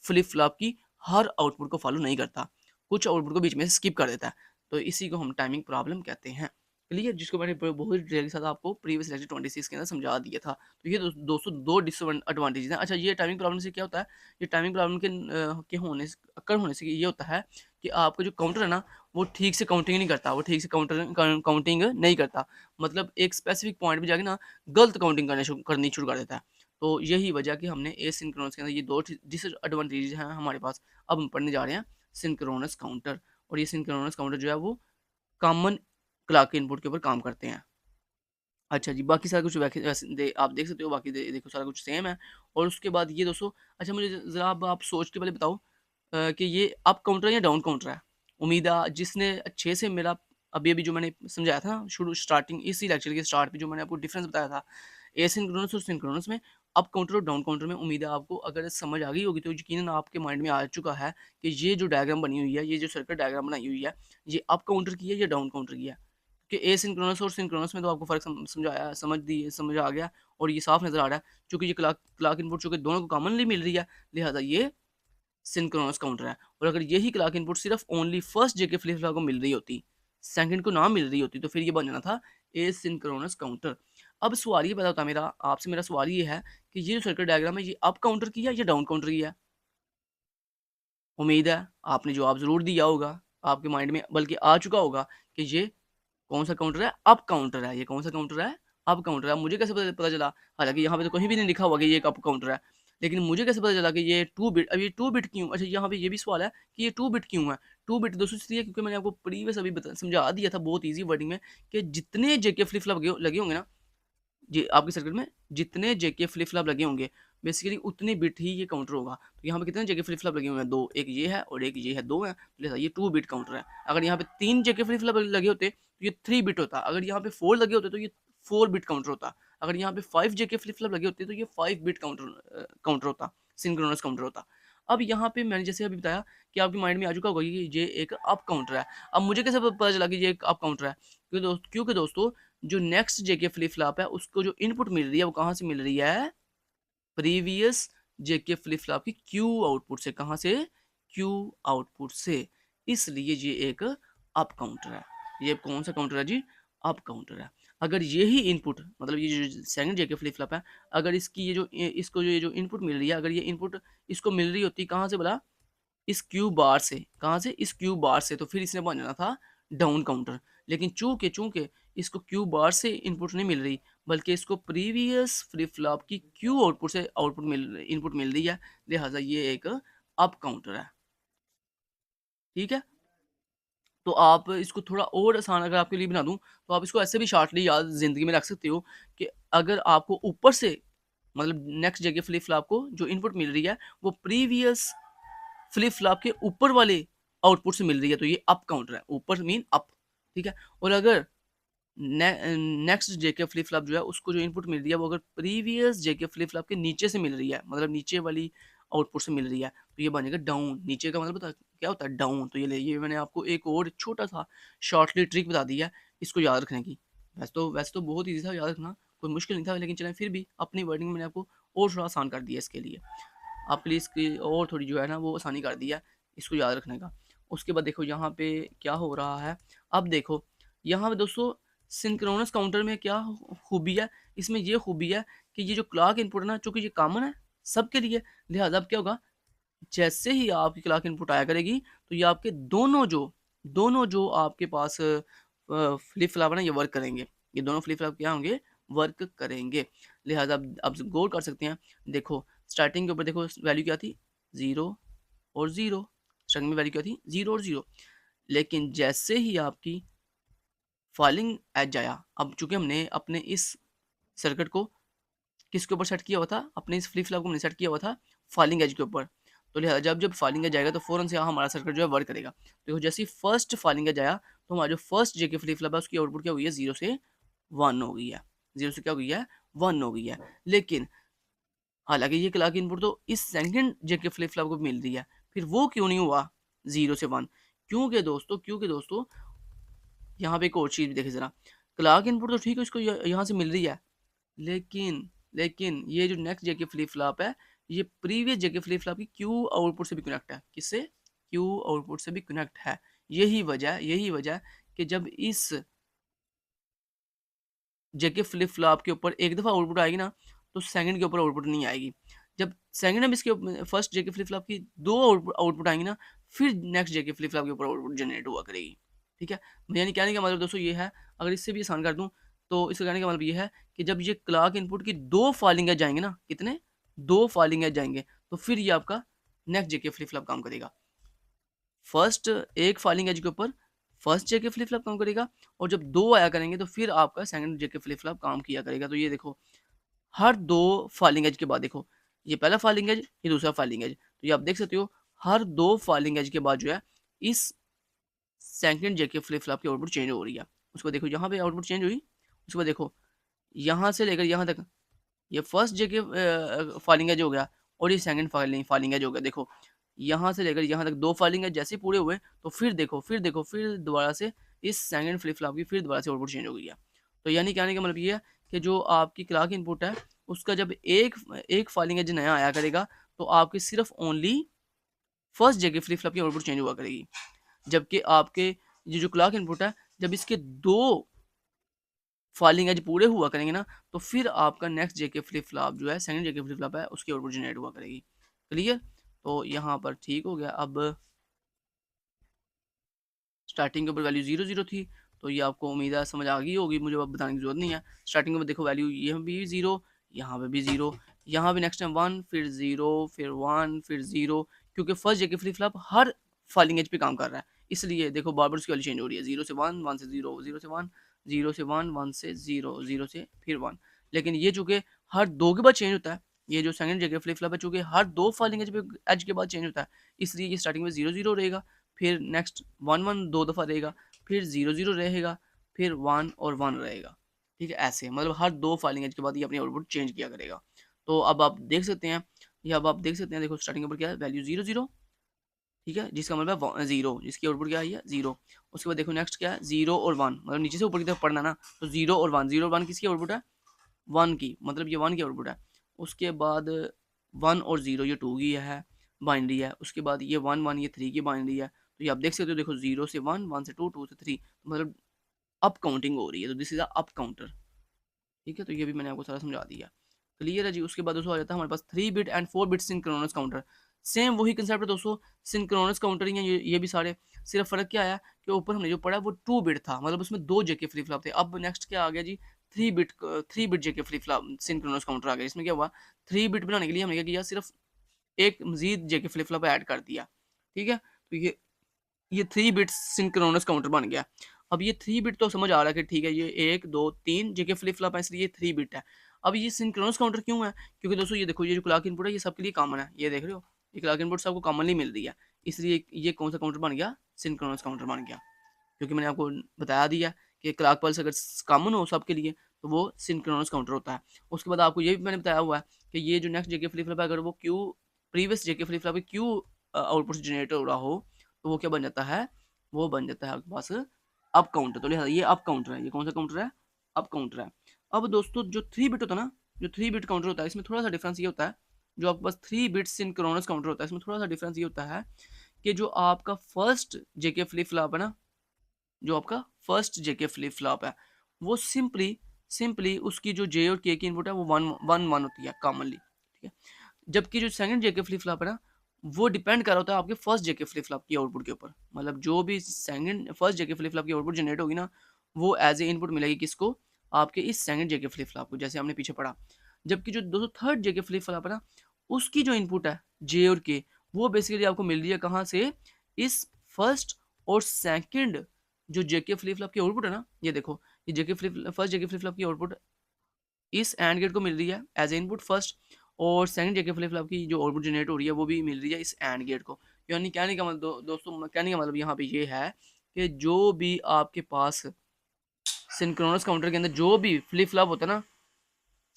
फ्लिप फ्लॉप की हर आउटपुट को फॉलो नहीं करता, कुछ आउटपुट को बीच में स्किप कर देता है। तो इसी को हम टाइमिंग प्रॉब्लम कहते हैं। क्लियर, जिसको मैंने बहुत डिटेल के साथ आपको प्रीवियस लेक्चर 26 के अंदर समझा दिया था। तो ये दोस्तों दो डिसएडवांटेजेस हैं। अच्छा, ये टाइमिंग प्रॉब्लम से क्या होता है, ये टाइमिंग प्रॉब्लम के होने से अक्कर होने से ये होता है कि आपका जो काउंटर है ना वो ठीक से काउंटिंग नहीं करता, वो ठीक से काउंटिंग नहीं करता। मतलब एक स्पेसिफिक पॉइंट पे जाके ना गलत काउंटिंग करनी शुरू कर देता है। तो यही वजह कि हमने एसिंक्रोनस के अंदर ये दो डिसएडवांटेजेस हैं हमारे पास। अब हम पढ़ने जा रहे हैं सिंक्रोनस काउंटर, और ये सिंक्रोनस काउंटर जो है वो कॉमन क्लॉक के इनपुट के ऊपर काम करते हैं। अच्छा जी, बाकी सारा कुछ वैसे आप देख सकते हो, बाकी देखो सारा कुछ सेम है। और उसके बाद ये दोस्तों, अच्छा मुझे ज़रा अब आप सोच के पहले बताओ कि ये अप काउंटर है या डाउन काउंटर है? उम्मीद है जिसने अच्छे से मेरा अभी-अभी जो मैंने समझाया था ना शुरू स्टार्टिंग इसी लेक्चर के स्टार्ट पे जो मैंने आपको डिफरेंस बताया था एसिंक्रोनस और सिंक्रोनस में, अप काउंटर और डाउन काउंटर में, उम्मीद है आपको अगर समझ आ गई होगी तो यकीनन आपके माइंड में आ चुका है कि ये जो डायग्राम बनी हुई है, ये जो सर्किट डायग्राम बनाई हुई है, ये अप काउंटर की है या डाउन काउंटर की है। कि एसिंक्रोनस और सिंक्रोनस में तो आपको फ़र्क समझाया समझ आ गया, और ये साफ नज़र आ रहा है चूँकि ये क्लॉक क्लॉक इनपुट चूँकि दोनों को कॉमनली मिल रही है, लिहाज़ा ये सिंक्रोनस काउंटर है। और अगर यही क्लॉक इनपुट सिर्फ only first JK flip flop को मिल रही होती, सेकंड को ना मिल रही होती, तो फिर ये बन जाना था एसिंक्रोनस काउंटर। अब सवाल ये पैदा होता है मेरा सवाल ये है कि ये जो सर्किट डायग्राम है ये अप काउंटर की है या डाउन काउंटर की है? उम्मीद है आपने जवाब ज़रूर दिया होगा, आपके माइंड में बल्कि आ चुका होगा कि ये कौन-सा काउंटर है? अप काउंटर है। ये कौन-सा काउंटर है? अप काउंटर है। मुझे कैसे पता चला? हालाँकि यहाँ पे तो कहीं भी नहीं लिखा हुआ कि ये एक अप काउंटर है। लेकिन मुझे कैसे पता चला कि ये 2 बिट, अब ये 2 बिट क्यों? अच्छा, यहाँ पे ये भी सवाल है कि ये 2 बिट क्यों है? 2 बिट दोस्तों इसलिए क्योंकि मैंने आपको प्रीवियस अभी समझा दिया था बहुत ईज़ी वर्डिंग में कि जितने जेके फ्लिप फ्लॉप लगे होंगे ना, जी, आपके सर्किट में जितने जेके फ्लिप फ्लॉप लगे होंगे, बेसिकली उतने बिट ही ये काउंटर होगा। तो यहाँ पे कितने जेके फ्लिप फ्लॉप लगे हुए हैं? 2, एक ये है और एक ये है, 2 हैं, तो लिहाज़ा ये 2 बिट काउंटर है। अगर यहाँ पे 3 जेके फ्लिप फ्लॉप लगे होते, तो ये 3 बिट होता। अगर यहाँ पे 4 लगे होते, तो ये 4 बिट काउंटर होता। अगर यहाँ पे 5 जेके फ्लिप फ्लॉप लगे होते, तो ये 5 बिट काउंटर होता, सिंक्रोनस काउंटर होता। अब यहाँ पे मैंने जैसे अभी बताया कि आपके माइंड में आ चुका होगा कि ये एक अप काउंटर है। अब मुझे कैसे पता चला कि ये एक अप काउंटर है? क्योंकि दोस्तों जो नेक्स्ट जेके फ्लिप फ्लॉप है उसको जो इनपुट मिल रही है वो कहाँ से मिल रही है? प्रीवियस जेके फ्लिप फ्लॉप की क्यू आउटपुट से। कहाँ से? क्यू आउटपुट से। इसलिए ये एक अप काउंटर है। ये कौन सा काउंटर है जी? अप काउंटर है। अगर यही इनपुट, मतलब ये जो सेकंड जेके फ्लिप फ्लॉप है, अगर इसकी इसको ये जो इनपुट मिल रही है, अगर ये इनपुट इसको मिल रही होती कहाँ से भला? इस क्यू बार से। कहाँ से? इस क्यू बार से। तो फिर इसने बन जाना था डाउन काउंटर। लेकिन चूँकि चूँकि इसको क्यू बार से इनपुट नहीं मिल रही, बल्कि इसको प्रीवियस फ्लिप फ्लॉप की क्यू आउटपुट से इनपुट मिल रही है, लिहाज़ा ये एक अप काउंटर है। ठीक है? तो आप इसको थोड़ा और आसान अगर आपके लिए बना दूँ, तो आप इसको ऐसे भी शॉर्टली याद ज़िंदगी में रख सकते हो कि अगर आपको ऊपर से, मतलब नेक्स्ट जगह फ्लिप फ्लॉप को जो इनपुट मिल रही है, वो प्रीवियस फ्लिप फ्लॉप के ऊपर वाले आउटपुट से मिल रही है, तो ये अप काउंटर है। ऊपर मीन अप, ठीक है? और अगर नेक्स्ट जेके फ्लिप फ्लॉप जो है उसको जो इनपुट मिल रही है वो अगर प्रीवियस जेके फ्लिप फ्लॉप के नीचे से मिल रही है, मतलब नीचे वाली आउटपुट से मिल रही है, तो ये बनेगा डाउन। नीचे का मतलब क्या होता है? डाउन। तो ये मैंने आपको एक और छोटा सा शॉर्टली ट्रिक बता दी है इसको याद रखने की। वैसे तो बहुत ईजी था याद रखना, कोई मुश्किल नहीं था, लेकिन चलें फिर भी अपनी वर्डिंग मैंने आपको और थोड़ा आसान कर दिया इसके लिए। आपके लिए इसकी और थोड़ी जो है ना वो आसानी कर दी है इसको याद रखने का। उसके बाद देखो यहाँ पे क्या हो रहा है। अब देखो यहाँ पे दोस्तों सिंक्रोनस काउंटर में क्या खूबी है, इसमें ये खूबी है कि ये जो क्लॉक इनपुट है ना, चूँकि ये कॉमन है सबके लिए, लिहाज़ा अब क्या होगा, जैसे ही आपकी क्लॉक इनपुट आया करेगी, तो ये आपके दोनों जो आपके पास फ्लिप फ्लॉप है ना, ये वर्क करेंगे। ये दोनों फ्लिप फ्लॉप क्या होंगे? वर्क करेंगे। लिहाज़ा अब गौर कर सकते हैं। देखो स्टार्टिंग के ऊपर देखो वैल्यू क्या थी? 0 और 0। स्टार्टिंग में वैल्यू क्या थी? 0 और 0। लेकिन जैसे ही आपकी फॉलिंग एज आया, अब चूँकि हमने अपने इस सर्किट को किसके ऊपर सेट किया हुआ था? अपने इस फ्लिप फ्लॉप को हमने सेट किया हुआ था फॉलिंग एज के ऊपर। तो लिहाज़ा जब फॉलिंग एज आएगा तो फ़ौरन से हमारा सर्किट जो है वर्क करेगा। तो जैसे ही फर्स्ट फॉलिंग एज आया, तो हमारा जो फर्स्ट जेके फ्लिप फ्लॉप है उसकी आउटपुट क्या हुई है? 0 से 1 हो गई है। 0 से क्या हो गई है? 1 हो गई है। लेकिन हालाँकि ये क्लॉक इनपुट तो इस सेकंड जेके फ्लिप फ्लॉप को मिल रही है, फिर वो क्यों नहीं हुआ 0 से 1? क्योंकि दोस्तों यहाँ पे एक और चीज़ भी देखिए ज़रा। क्लॉक इनपुट तो ठीक है, इसको यहाँ से मिल रही है, लेकिन लेकिन ये जो नेक्स्ट जेके फ्लिप फ्लॉप है, ये प्रीवियस जेके फ्लिप फ्लॉप की क्यू आउटपुट से भी कनेक्ट है। किससे? क्यू आउटपुट से भी कनेक्ट है। यही वजह कि जब इस जेके फ्लिप फ्लॉप के ऊपर एक दफ़ा आउटपुट आएगी ना, तो सेकंड के ऊपर आउटपुट नहीं आएगी। जब सेकंड में इसके फर्स्ट जेके फ्लिप फ्लॉप की 2 आउटपुट आएँगी ना, फिर नेक्स्ट जेके फ्लिप फ्लॉप के ऊपर आउटपुट जनरेट हुआ करेगी। ठीक है? यानी कहने का मतलब दोस्तों ये है, अगर इससे भी आसान कर दूँ, तो इसका कहने का मतलब ये है कि जब ये क्लॉक इनपुट की 2 फॉलिंग एज जाएँगे ना, कितने? 2 फॉलिंग एज जाएँगे, तो फिर ये आपका नेक्स्ट जेके फ्लिप फ्लॉप काम करेगा। फर्स्ट एक फॉलिंग एज के ऊपर फर्स्ट जेके फ्लिप फ्लॉप काम करेगा, और जब 2 आया करेंगे तो फिर आपका सेकंड जेके फ्लिप फ्लॉप काम किया करेगा। तो ये देखो, हर 2 फॉलिंग एज के बाद देखो, ये पहला फॉलिंग एज, ये दूसरा फॉलिंग एज। तो ये आप देख सकते हो, हर 2 फॉलिंग एज के बाद जो है, इस सेकंड जेके फ्लिप फ्लॉप की आउटपुट चेंज हो रही है। उसको देखो, यहाँ पे आउटपुट चेंज हुई, उसके बाद देखो, यहाँ से लेकर यहाँ तक ये फर्स्ट जेके फॉलिंग एज हो गया, और ये सेकंड फॉलिंग एज हो गया। देखो, यहाँ से लेकर यहाँ तक 2 फॉलिंग एज जैसे ही पूरे हुए, तो फिर दोबारा से इस सेकंड फ्लिप फ्लॉप की फिर दोबारा से आउटपुट चेंज हो गई है। तो यानी कहने का मतलब ये है कि जो आपकी क्लॉक इनपुट है, उसका जब एक फॉलिंग एज नया आया करेगा, तो आपकी सिर्फ only first JK flip flop की आउटपुट चेंज हुआ करेगी। जबकि आपके ये जो क्लॉक इनपुट है, जब इसके 2 फॉलिंग एज पूरे हुआ करेंगे ना, तो फिर आपका नेक्स्ट जेके फ्लिप फ्लॉप जो है, सेकंड जेके फ्लिप फ्लॉप है, उसकी आउटपुट जनरेट हुआ करेगी। क्लियर? तो यहाँ पर ठीक हो गया। अब स्टार्टिंग के ऊपर वैल्यू 0 0 थी, तो ये आपको उम्मीद है समझ आ गई होगी, मुझे अब बताने की जरूरत नहीं है। स्टार्टिंग में देखो वैल्यू ये भी 0, यहाँ पे भी 0, यहाँ भी नेक्स्ट टाइम 1, फिर 0, फिर 1, फिर 0, क्योंकि फर्स्ट जेके फ्लिप फ्लॉप हर फॉलिंग एज पे काम कर रहा है, इसलिए देखो बार बार उसकी वैल्यू चेंज हो रही है। 0 से 1, 1 से 0, 0 से 1, 0 से 1, 1 से 0, 0 से फिर 1। लेकिन ये चूंकि हर 2 के बाद चेंज होता है, ये जो सेकंड जेके फ्लिप फ्लॉप है, चूंकि हर 2 फॉलिंग एज के बाद चेंज होता है, इसलिए ये स्टार्टिंग में 0 0 रहेगा, फिर नेक्स्ट 1 1 2 दफ़ा रहेगा, फिर 0 0 रहेगा, फिर 1 और 1 रहेगा। ठीक है? ऐसे मतलब हर 2 फाइलिंग एज के बाद ये अपनी आउटपुट चेंज किया करेगा। तो अब आप देख सकते हैं, देखो स्टार्टिंग के ऊपर क्या है, वैल्यू 0 0, ठीक है? जिसका मतलब है 0, जिसकी आउटपुट क्या आई है 0। उसके बाद देखो नेक्स्ट क्या है, 0 और 1, मतलब नीचे से ऊपर की तरफ पढ़ना ना, तो 0 और 1, 0 और 1 किसकी आउटपुट है? 1 की, मतलब ये 1 की आउटपुट है। उसके बाद 1 और 0 ये 2 की है, बाइनरी है। उसके बाद ये 1 1 ये 3 की बाइनरी है। तो ये आप देख सकते हो, देखो 0 से 1, 1 से 2, 2 से 3, मतलब अप काउंटिंग हो रही है, तो this is a up counter. ठीक है? तो ये भी मैंने आपको सारा समझा दिया। क्लियर है जी? उसके बाद दोस्तों आ जाता है हमारे पास 3 bit and 4 bit synchronous counter. Same वही कंसेप्ट है दोस्तों, सिंक्रोनस काउंटर ही है ये भी सारे। सिर्फ फ़र्क क्या आया कि ऊपर हमने जो पढ़ा वो 2 बिट था, मतलब उसमें 2 जेके फ्लिप फ्लॉप थे। अब नेक्स्ट क्या आ गया जी, 3 bit JK flip flop synchronous counter आ गया। इसमें क्या हुआ, 3 बिट बनाने के लिए हमने क्या किया, सिर्फ एक मज़ीद जेके फ्लिप फ्लॉप ऐड कर दिया। ठीक है? तो ये 3 बिट सिंक्रोनस काउंटर बन गया। अब ये 3 बिट तो समझ आ रहा है कि ठीक है, ये 1 2 3 जेके फ्लिप फ्लॉप है, इसलिए ये 3 बिट है। अब ये सिंक्रोनस काउंटर क्यों है? क्योंकि दोस्तों ये देखो, ये जो क्लॉक इनपुट है ये सबके लिए कॉमन है। ये देख रहे हो? ये क्लॉक इनपुट सबको कॉमनली मिल रही है। इसलिए ये कौन सा काउंटर बन गया? सिंक्रोनस काउंटर बन गया। क्योंकि मैंने आपको बता दिया कि क्लॉक पल्स अगर कॉमन हो सबके लिए, तो वो सिंक्रोनस काउंटर होता है। उसके बाद आपको ये भी मैंने बताया हुआ है कि ये जो नेक्स्ट जेके फ्लिप फ्लॉप है, अगर वो Q previous JK flip flop Q output से जनरेट हो रहा हो, तो वो क्या बन जाता है? वो बन जाता है आपके पास अप काउंटर। तो लिहाजा ये अप काउंटर है। ये कौन सा काउंटर है? अप काउंटर है। अब दोस्तों जो 3 बिट होता है ना, जो 3 बिट काउंटर होता है, इसमें थोड़ा सा डिफरेंस ये होता है, जो आपके पास 3 बिट सिंक्रोनस काउंटर होता है, इसमें थोड़ा सा डिफरेंस ये होता है कि जो आपका फर्स्ट जेके फ्लिप फ्लॉप है ना, जो आपका फर्स्ट जेके फ्लिप फ्लॉप है, वो सिंपली सिंपली उसकी जो जे और के की इनपुट है वो वन वन वन होती है कॉमनली। ठीक है? जबकि जो सेकंड जेके फ्लिप फ्लॉप है ना, वो डिपेंड कर रहा होता है आपके फर्स्ट जेके फ्लिप फ्लॉप की आउटपुट के ऊपर। मतलब जो भी second first JK flip flop की आउटपुट जनरेट होगी ना, वो एज ए इनपुट मिलेगी किसको? आपके इस सेकंड जेके फ्लिप फ्लॉप को, जैसे हमने पीछे पढ़ा। जबकि जो दोस्तों थर्ड जेके फ्लिप फ्लॉप है ना, उसकी जो इनपुट है जे और के, वो बेसिकली आपको मिल रही है कहाँ से? इस फर्स्ट और सेकंड जो जेके फ्लिप फ्लॉप की आउटपुट है ना, ये देखो, ये JK flip first JK flip flop की आउटपुट इस एंड गेट को मिल रही है एज ए इनपुट फर्स्ट, और सेकंड जेके फ्लिप फ्लॉप की जो आउटपुट जनरेट हो रही है वो भी मिल रही है इस एंड गेट को। यानी कहने का मतलब दोस्तों कहने का मतलब यहाँ पे ये है कि जो भी आपके पास सिंक्रोनस काउंटर के अंदर जो भी फ्लिप फ्लॉप होता है ना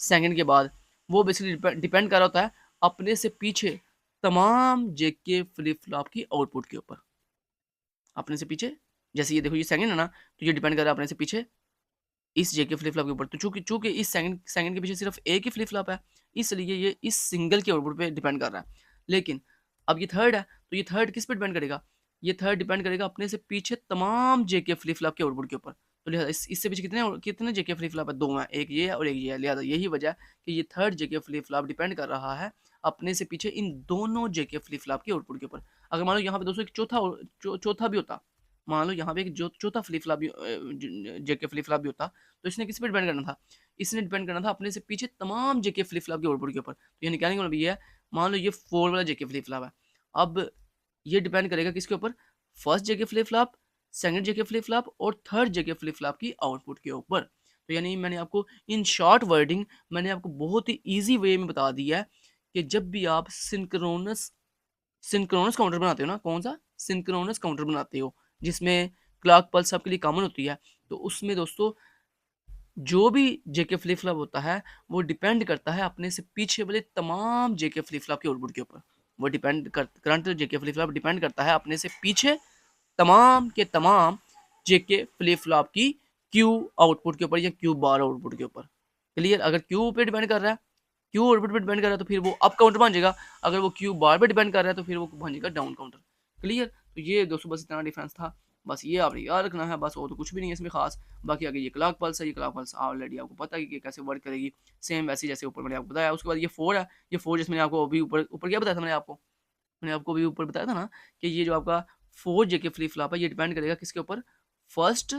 सेकंड के बाद, वो बेसिकली डिपेंड कर रहा होता है अपने से पीछे तमाम जेके फ्लिप फ्लॉप की आउटपुट के ऊपर। अपने से पीछे, जैसे ये देखो ये सेकंड है ना, तो ये डिपेंड कर रहा है अपने से पीछे इस जेके फ्लिप फ्लॉप के ऊपर। तो चूंकि चूंकि इस सेकंड सेकंड के पीछे सिर्फ एक ही फ्लिप फ्लॉप है, इसलिए ये इस सिंगल के आउटपुट पे डिपेंड कर रहा है। लेकिन अब ये थर्ड है, तो ये थर्ड किस पे डिपेंड करेगा? ये थर्ड डिपेंड करेगा अपने से पीछे तमाम जेके फ्लिप फ्लॉप के आउटपुट के ऊपर। तो लिहाजा इससे पीछे कितने कितने जेके फ्लिप फ्लॉप है? दो हैं, एक ये है और एक ये है। लिहाजा यही वजह है कि ये थर्ड जेके फ्लिप फ्लॉप डिपेंड कर रहा है अपने से पीछे इन दोनों जेके फ्लिप फ्लॉप के आउटपुट के ऊपर। अगर मान लो यहाँ पे दोस्तों एक चौथा भी होता, मान लो यहाँ पे एक जो चौथा फ्लिप फ्लॉप भी जेके फ्लिप फ्लॉप भी होता, तो इसने किस पे डिपेंड करना था? इसने डिपेंड करना था अपने से पीछे तमाम जेके फ्लिप फ्लॉप के आउटपुट के ऊपर। तो यानी कहने का मतलब ये है, मान लो ये 4 वाला जेके फ्लिप फ्लॉप है। अब ये डिपेंड करेगा किसके ऊपर? First JK flip flop, second JK flip flop और थर्ड जेके फ्लिप फ्लॉप की आउटपुट के ऊपर। तो यानी मैंने आपको इन शॉर्ट वर्डिंग मैंने आपको बहुत ही ईज़ी वे में बता दिया है कि जब भी आप सिंक्रोनस सिंक्रोनस काउंटर बनाते हो ना, कौन-सा? सिंक्रोनस काउंटर बनाते हो, जिसमें क्लॉक पल्स आपके लिए कॉमन होती है। तो उसमें दोस्तों जो भी जेके फ्लिप फ्लॉप होता है, वो डिपेंड करता है अपने से पीछे वाले तमाम जेके फ्लिप फ्लॉप के आउटपुट के ऊपर। वो डिपेंड कर करंट जेके फ्लिप फ्लॉप डिपेंड करता है अपने से पीछे तमाम के तमाम जेके फ्लिप फ्लॉप की क्यू आउटपुट के ऊपर या क्यू बार आउटपुट के ऊपर। क्लियर? अगर क्यू पे डिपेंड कर रहा है, क्यू आउटपुट पे डिपेंड कर रहा है तो फिर वो अप काउंटर बन जाएगा। अगर वो क्यू बार पे डिपेंड कर रहा है तो फिर वो बन जाएगा डाउन काउंटर। क्लियर? तो ये दोस्तों बस इतना डिफरेंस था। बस ये आपने याद रखना है, बस और तो कुछ भी नहीं है इसमें खास। बाकी आगे ये क्लॉक पल्स है, ये क्लॉक पल्स ऑलरेडी आपको पता है कि कैसे वर्क करेगी। सेम वैसे जैसे ऊपर मैंने आपको बताया। उसके बाद ये 4 है, ये 4 जिसमें आपको अभी ऊपर ऊपर क्या बताया था मैंने आपको? मैंने आपको अभी ऊपर बताया था ना कि ये जो आपका 4 जेके फ्लिप फ्लॉप है, ये डिपेंड करेगा किसके ऊपर? फर्स्ट,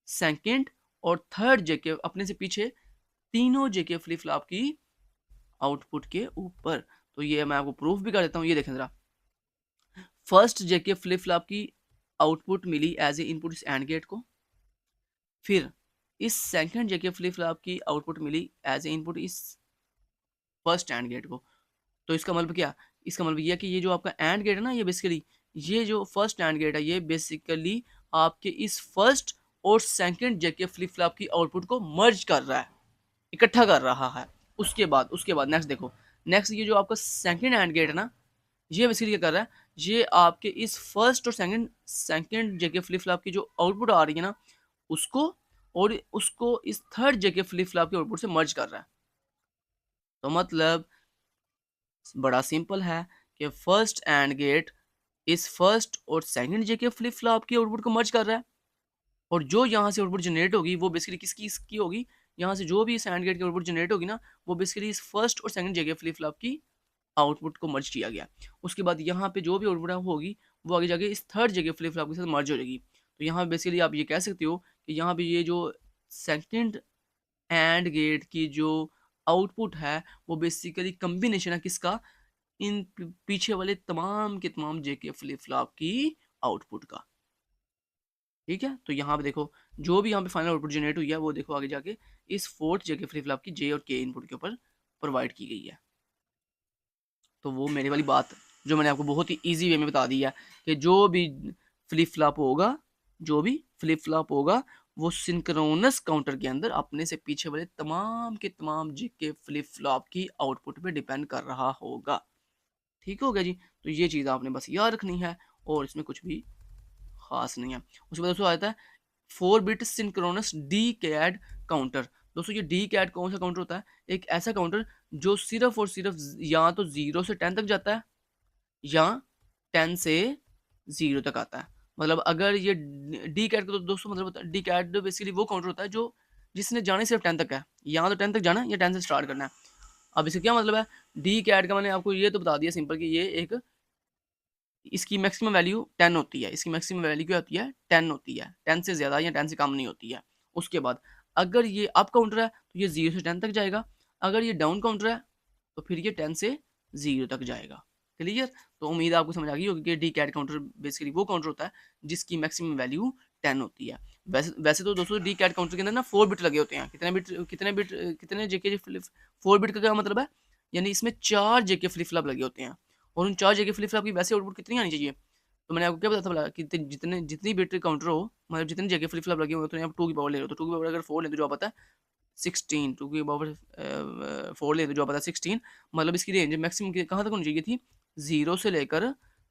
सेकंड और थर्ड जेके अपने से पीछे तीनों जेके फ्लिप फ्लॉप की आउटपुट के ऊपर। तो ये मैं आपको प्रूफ भी कर देता हूँ, ये देखें जरा। फर्स्ट जेके फ्लिप फ्लॉप की आउटपुट मिली एज ए इनपुट इस एंड गेट को। फिर इस सेकंड जेके फ्लिप फ्लॉप की आउटपुट मिली एज ए इनपुट इस फर्स्ट एंड गेट को। तो इसका मतलब क्या? इसका मतलब ये है कि ये जो आपका एंड गेट है ना, ये बेसिकली ये जो फर्स्ट एंड गेट है, ये बेसिकली आपके इस फर्स्ट और सेकंड जेके फ्लिप फ्लॉप की आउटपुट को मर्ज कर रहा है, इकट्ठा कर रहा है। उसके बाद नेक्स्ट देखो, नेक्स्ट ये जो आपका सेकंड एंड गेट है ना, ये बेसिकली क्या कर रहा है? ये आपके इस फर्स्ट और सेकंड जेके फ्लिप फ्लॉप की जो आउटपुट आ रही है ना, उसको और उसको इस थर्ड जेके फ्लिप फ्लॉप के आउटपुट से मर्ज कर रहा है। तो मतलब बड़ा सिंपल है कि फर्स्ट एंड गेट इस फर्स्ट और सेकंड जेके फ्लिप फ्लॉप की आउटपुट को मर्ज कर रहा है, और जो यहाँ से आउटपुट जनरेट होगी वो बेसिकली किसकी इसकी होगी? यहाँ से जो भी इस एंड गेट की आउटपुट जनरेट होगी ना, वो बेसिकली इस फर्स्ट और सेकंड जेके फ्लिप फ्लॉप की आउटपुट को मर्ज किया गया। उसके बाद यहाँ पे जो भी आउटपुट है वो होगी, वो आगे जाके इस थर्ड जेके फ्लिप फ्लॉप के साथ मर्ज हो जाएगी। तो यहाँ बेसिकली आप ये कह सकते हो कि यहाँ पे ये जो सेकंड एंड गेट की जो आउटपुट है, वो बेसिकली कम्बिनेशन है किसका? इन पीछे वाले तमाम के तमाम जेके फ्लिप फ्लॉप की आउटपुट का। ठीक है? तो यहाँ पे देखो, जो भी यहाँ पे फाइनल आउटपुट जनरेट हुई है, वो देखो आगे जाके इस फोर्थ जेके फ्लिप फ्लॉप की जे और के इनपुट के ऊपर प्रोवाइड की गई है। तो वो मेरी वाली बात जो मैंने आपको बहुत ही ईजी वे में बता दी है कि जो भी फ्लिप फ्लॉप होगा, जो भी फ्लिप फ्लॉप होगा, वो सिंक्रोनस काउंटर के अंदर अपने से पीछे वाले तमाम के तमाम जेके फ्लिप फ्लॉप की आउटपुट पे डिपेंड कर रहा होगा। ठीक हो गया जी? तो ये चीज़ आपने बस याद रखनी है, और इसमें कुछ भी खास नहीं है। उसके बाद दोस्तों आता है 4 bit synchronous decade counter. दोस्तों ये डी कैड कौन सा काउंटर होता है? एक ऐसा काउंटर जो सिर्फ और सिर्फ या तो 0 से 10 तक जाता है, या 10 से 0 तक आता है। मतलब अगर ये डी कैड का तो दोस्तों मतलब होता है, डी कैड बेसिकली वो काउंटर होता है जो जिसने जाने सिर्फ 10 तक है, या तो 10 तक जाना है या 10 से स्टार्ट करना है। अब इसका क्या मतलब है? डी कैड का मैंने आपको ये तो बता दिया सिंपल कि ये एक इसकी मैक्सिमम वैल्यू 10 होती है। इसकी मैक्सिमम वैल्यू क्या होती है? 10 होती है। 10 से ज़्यादा या 10 से कम नहीं होती है। उसके बाद अगर ये अप काउंटर है तो ये 0 से 10 तक जाएगा। अगर ये डाउन काउंटर है तो फिर ये 10 से 0 तक जाएगा। क्लियर? तो उम्मीद आपको समझ आ गई होगी कि डी कैड काउंटर बेसिकली वो काउंटर होता है जिसकी मैक्सिमम वैल्यू 10 होती है। वैसे वैसे तो दोस्तों डी कैड काउंटर के अंदर ना 4 बिट लगे होते हैं। कितने जेके फ्लिप 4 बिट का क्या मतलब है? यानी इसमें 4 जेके फ्लिप फ्लॉप लगे होते हैं, और उन 4 जेके फ्लिप फ्लॉप की वैसे आउटपुट कितनी आनी चाहिए? तो मैंने आपको क्या बताया था भला कि जितनी बिट काउंटर हो, मतलब जितने जेके फ्लिप फ्लॉप लगे हुए होते हैं, आप 2 की पावर ले लो, तो 2 की पावर अगर 4 ले तो जो आता है 16, 2 की पावर 4 ले तो जो आता है 16। मतलब इसकी रेंज मैक्सिमम कहाँ तक होनी चाहिए थी? 0 से लेकर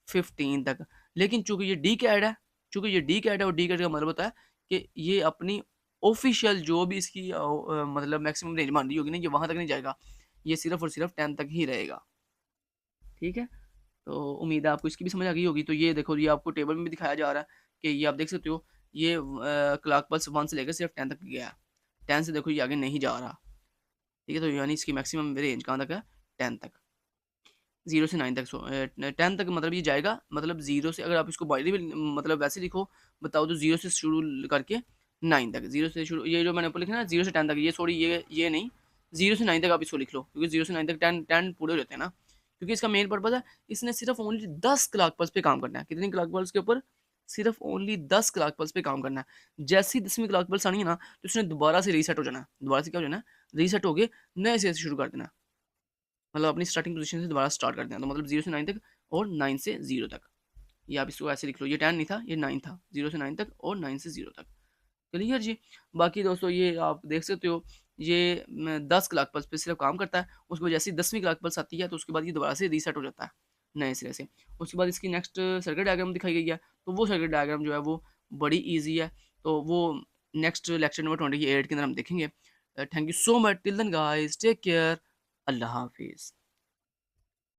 15 तक। लेकिन चूंकि ये डी कैड है, चूंकि ये डी कैड है, और डी कैड का मतलब होता है कि ये अपनी ऑफिशियल जो भी इसकी मतलब मैक्सिमम रेंज मान रही होगी ना, ये वहाँ तक नहीं जाएगा, ये सिर्फ और सिर्फ 10 तक ही रहेगा। ठीक है, तो उम्मीद है आपको इसकी भी समझ आ गई होगी। तो ये देखो, ये आपको टेबल में भी दिखाया जा रहा है कि ये आप देख सकते हो, ये क्लॉक पल्स 1 से लेकर सिर्फ 10 तक गया है। 10 से देखो ये आगे नहीं जा रहा। ठीक है, तो यानी इसकी मैक्सिमम रेंज कहाँ तक है? 10 तक। 0 से 9 तक 10 तक मतलब ये जाएगा, मतलब 0 से अगर आप इसको बाइनरी में मतलब वैसे लिखो, बताओ तो 0 से शुरू करके 9 तक, 0 से शुरू, ये जो मैंने ऊपर लिखा ना 0 से 10 तक, ये सॉरी ये नहीं, 0 से 9 तक आप इसको लिख लो, क्योंकि 0 से 9 तक 10 पूरे हो जाते हैं ना। क्योंकि इसका मेन पर्पज़ है, इसने सिर्फ ओनली 10 क्लॉक पल्स पे काम करना है। कितनी क्लॉक पल्स के ऊपर? सिर्फ ओनली 10 क्लॉक पल्स पे काम करना है। जैसे ही 10वीं क्लॉक पल्स आनी है ना, तो इसने दोबारा से रीसेट हो जाना है। दोबारा से क्या हो जाना है? रीसेट होके नए सिरे से शुरू कर देना है। मतलब अपनी स्टार्टिंग पोजीशन से दोबारा स्टार्ट करते हैं, तो मतलब 0 से 9 तक और 9 से 0 तक। ये आप इसको ऐसे लिख लो, ये 10 नहीं था, ये 9 था। 0 से 9 तक और 9 से 0 तक। क्लियर जी? बाकी दोस्तों ये आप देख सकते हो, ये 10 क्लॉक पल्स पे सिर्फ काम करता है। उसके बाद जैसे ही 10वीं क्लॉक पल्स आती है, तो उसके बाद ये दोबारा से रीसेट हो जाता है, नए सिरे से। उसके बाद इसकी नेक्स्ट सर्किट डायग्राम दिखाई गई है, तो वो सर्किट डायग्राम जो है वो बड़ी ईज़ी है। तो वो नेक्स्ट लेक्चर नंबर 28 के अंदर हम देखेंगे। Thank you so much, till then guys take care, अल्लाह हाफ़िज़।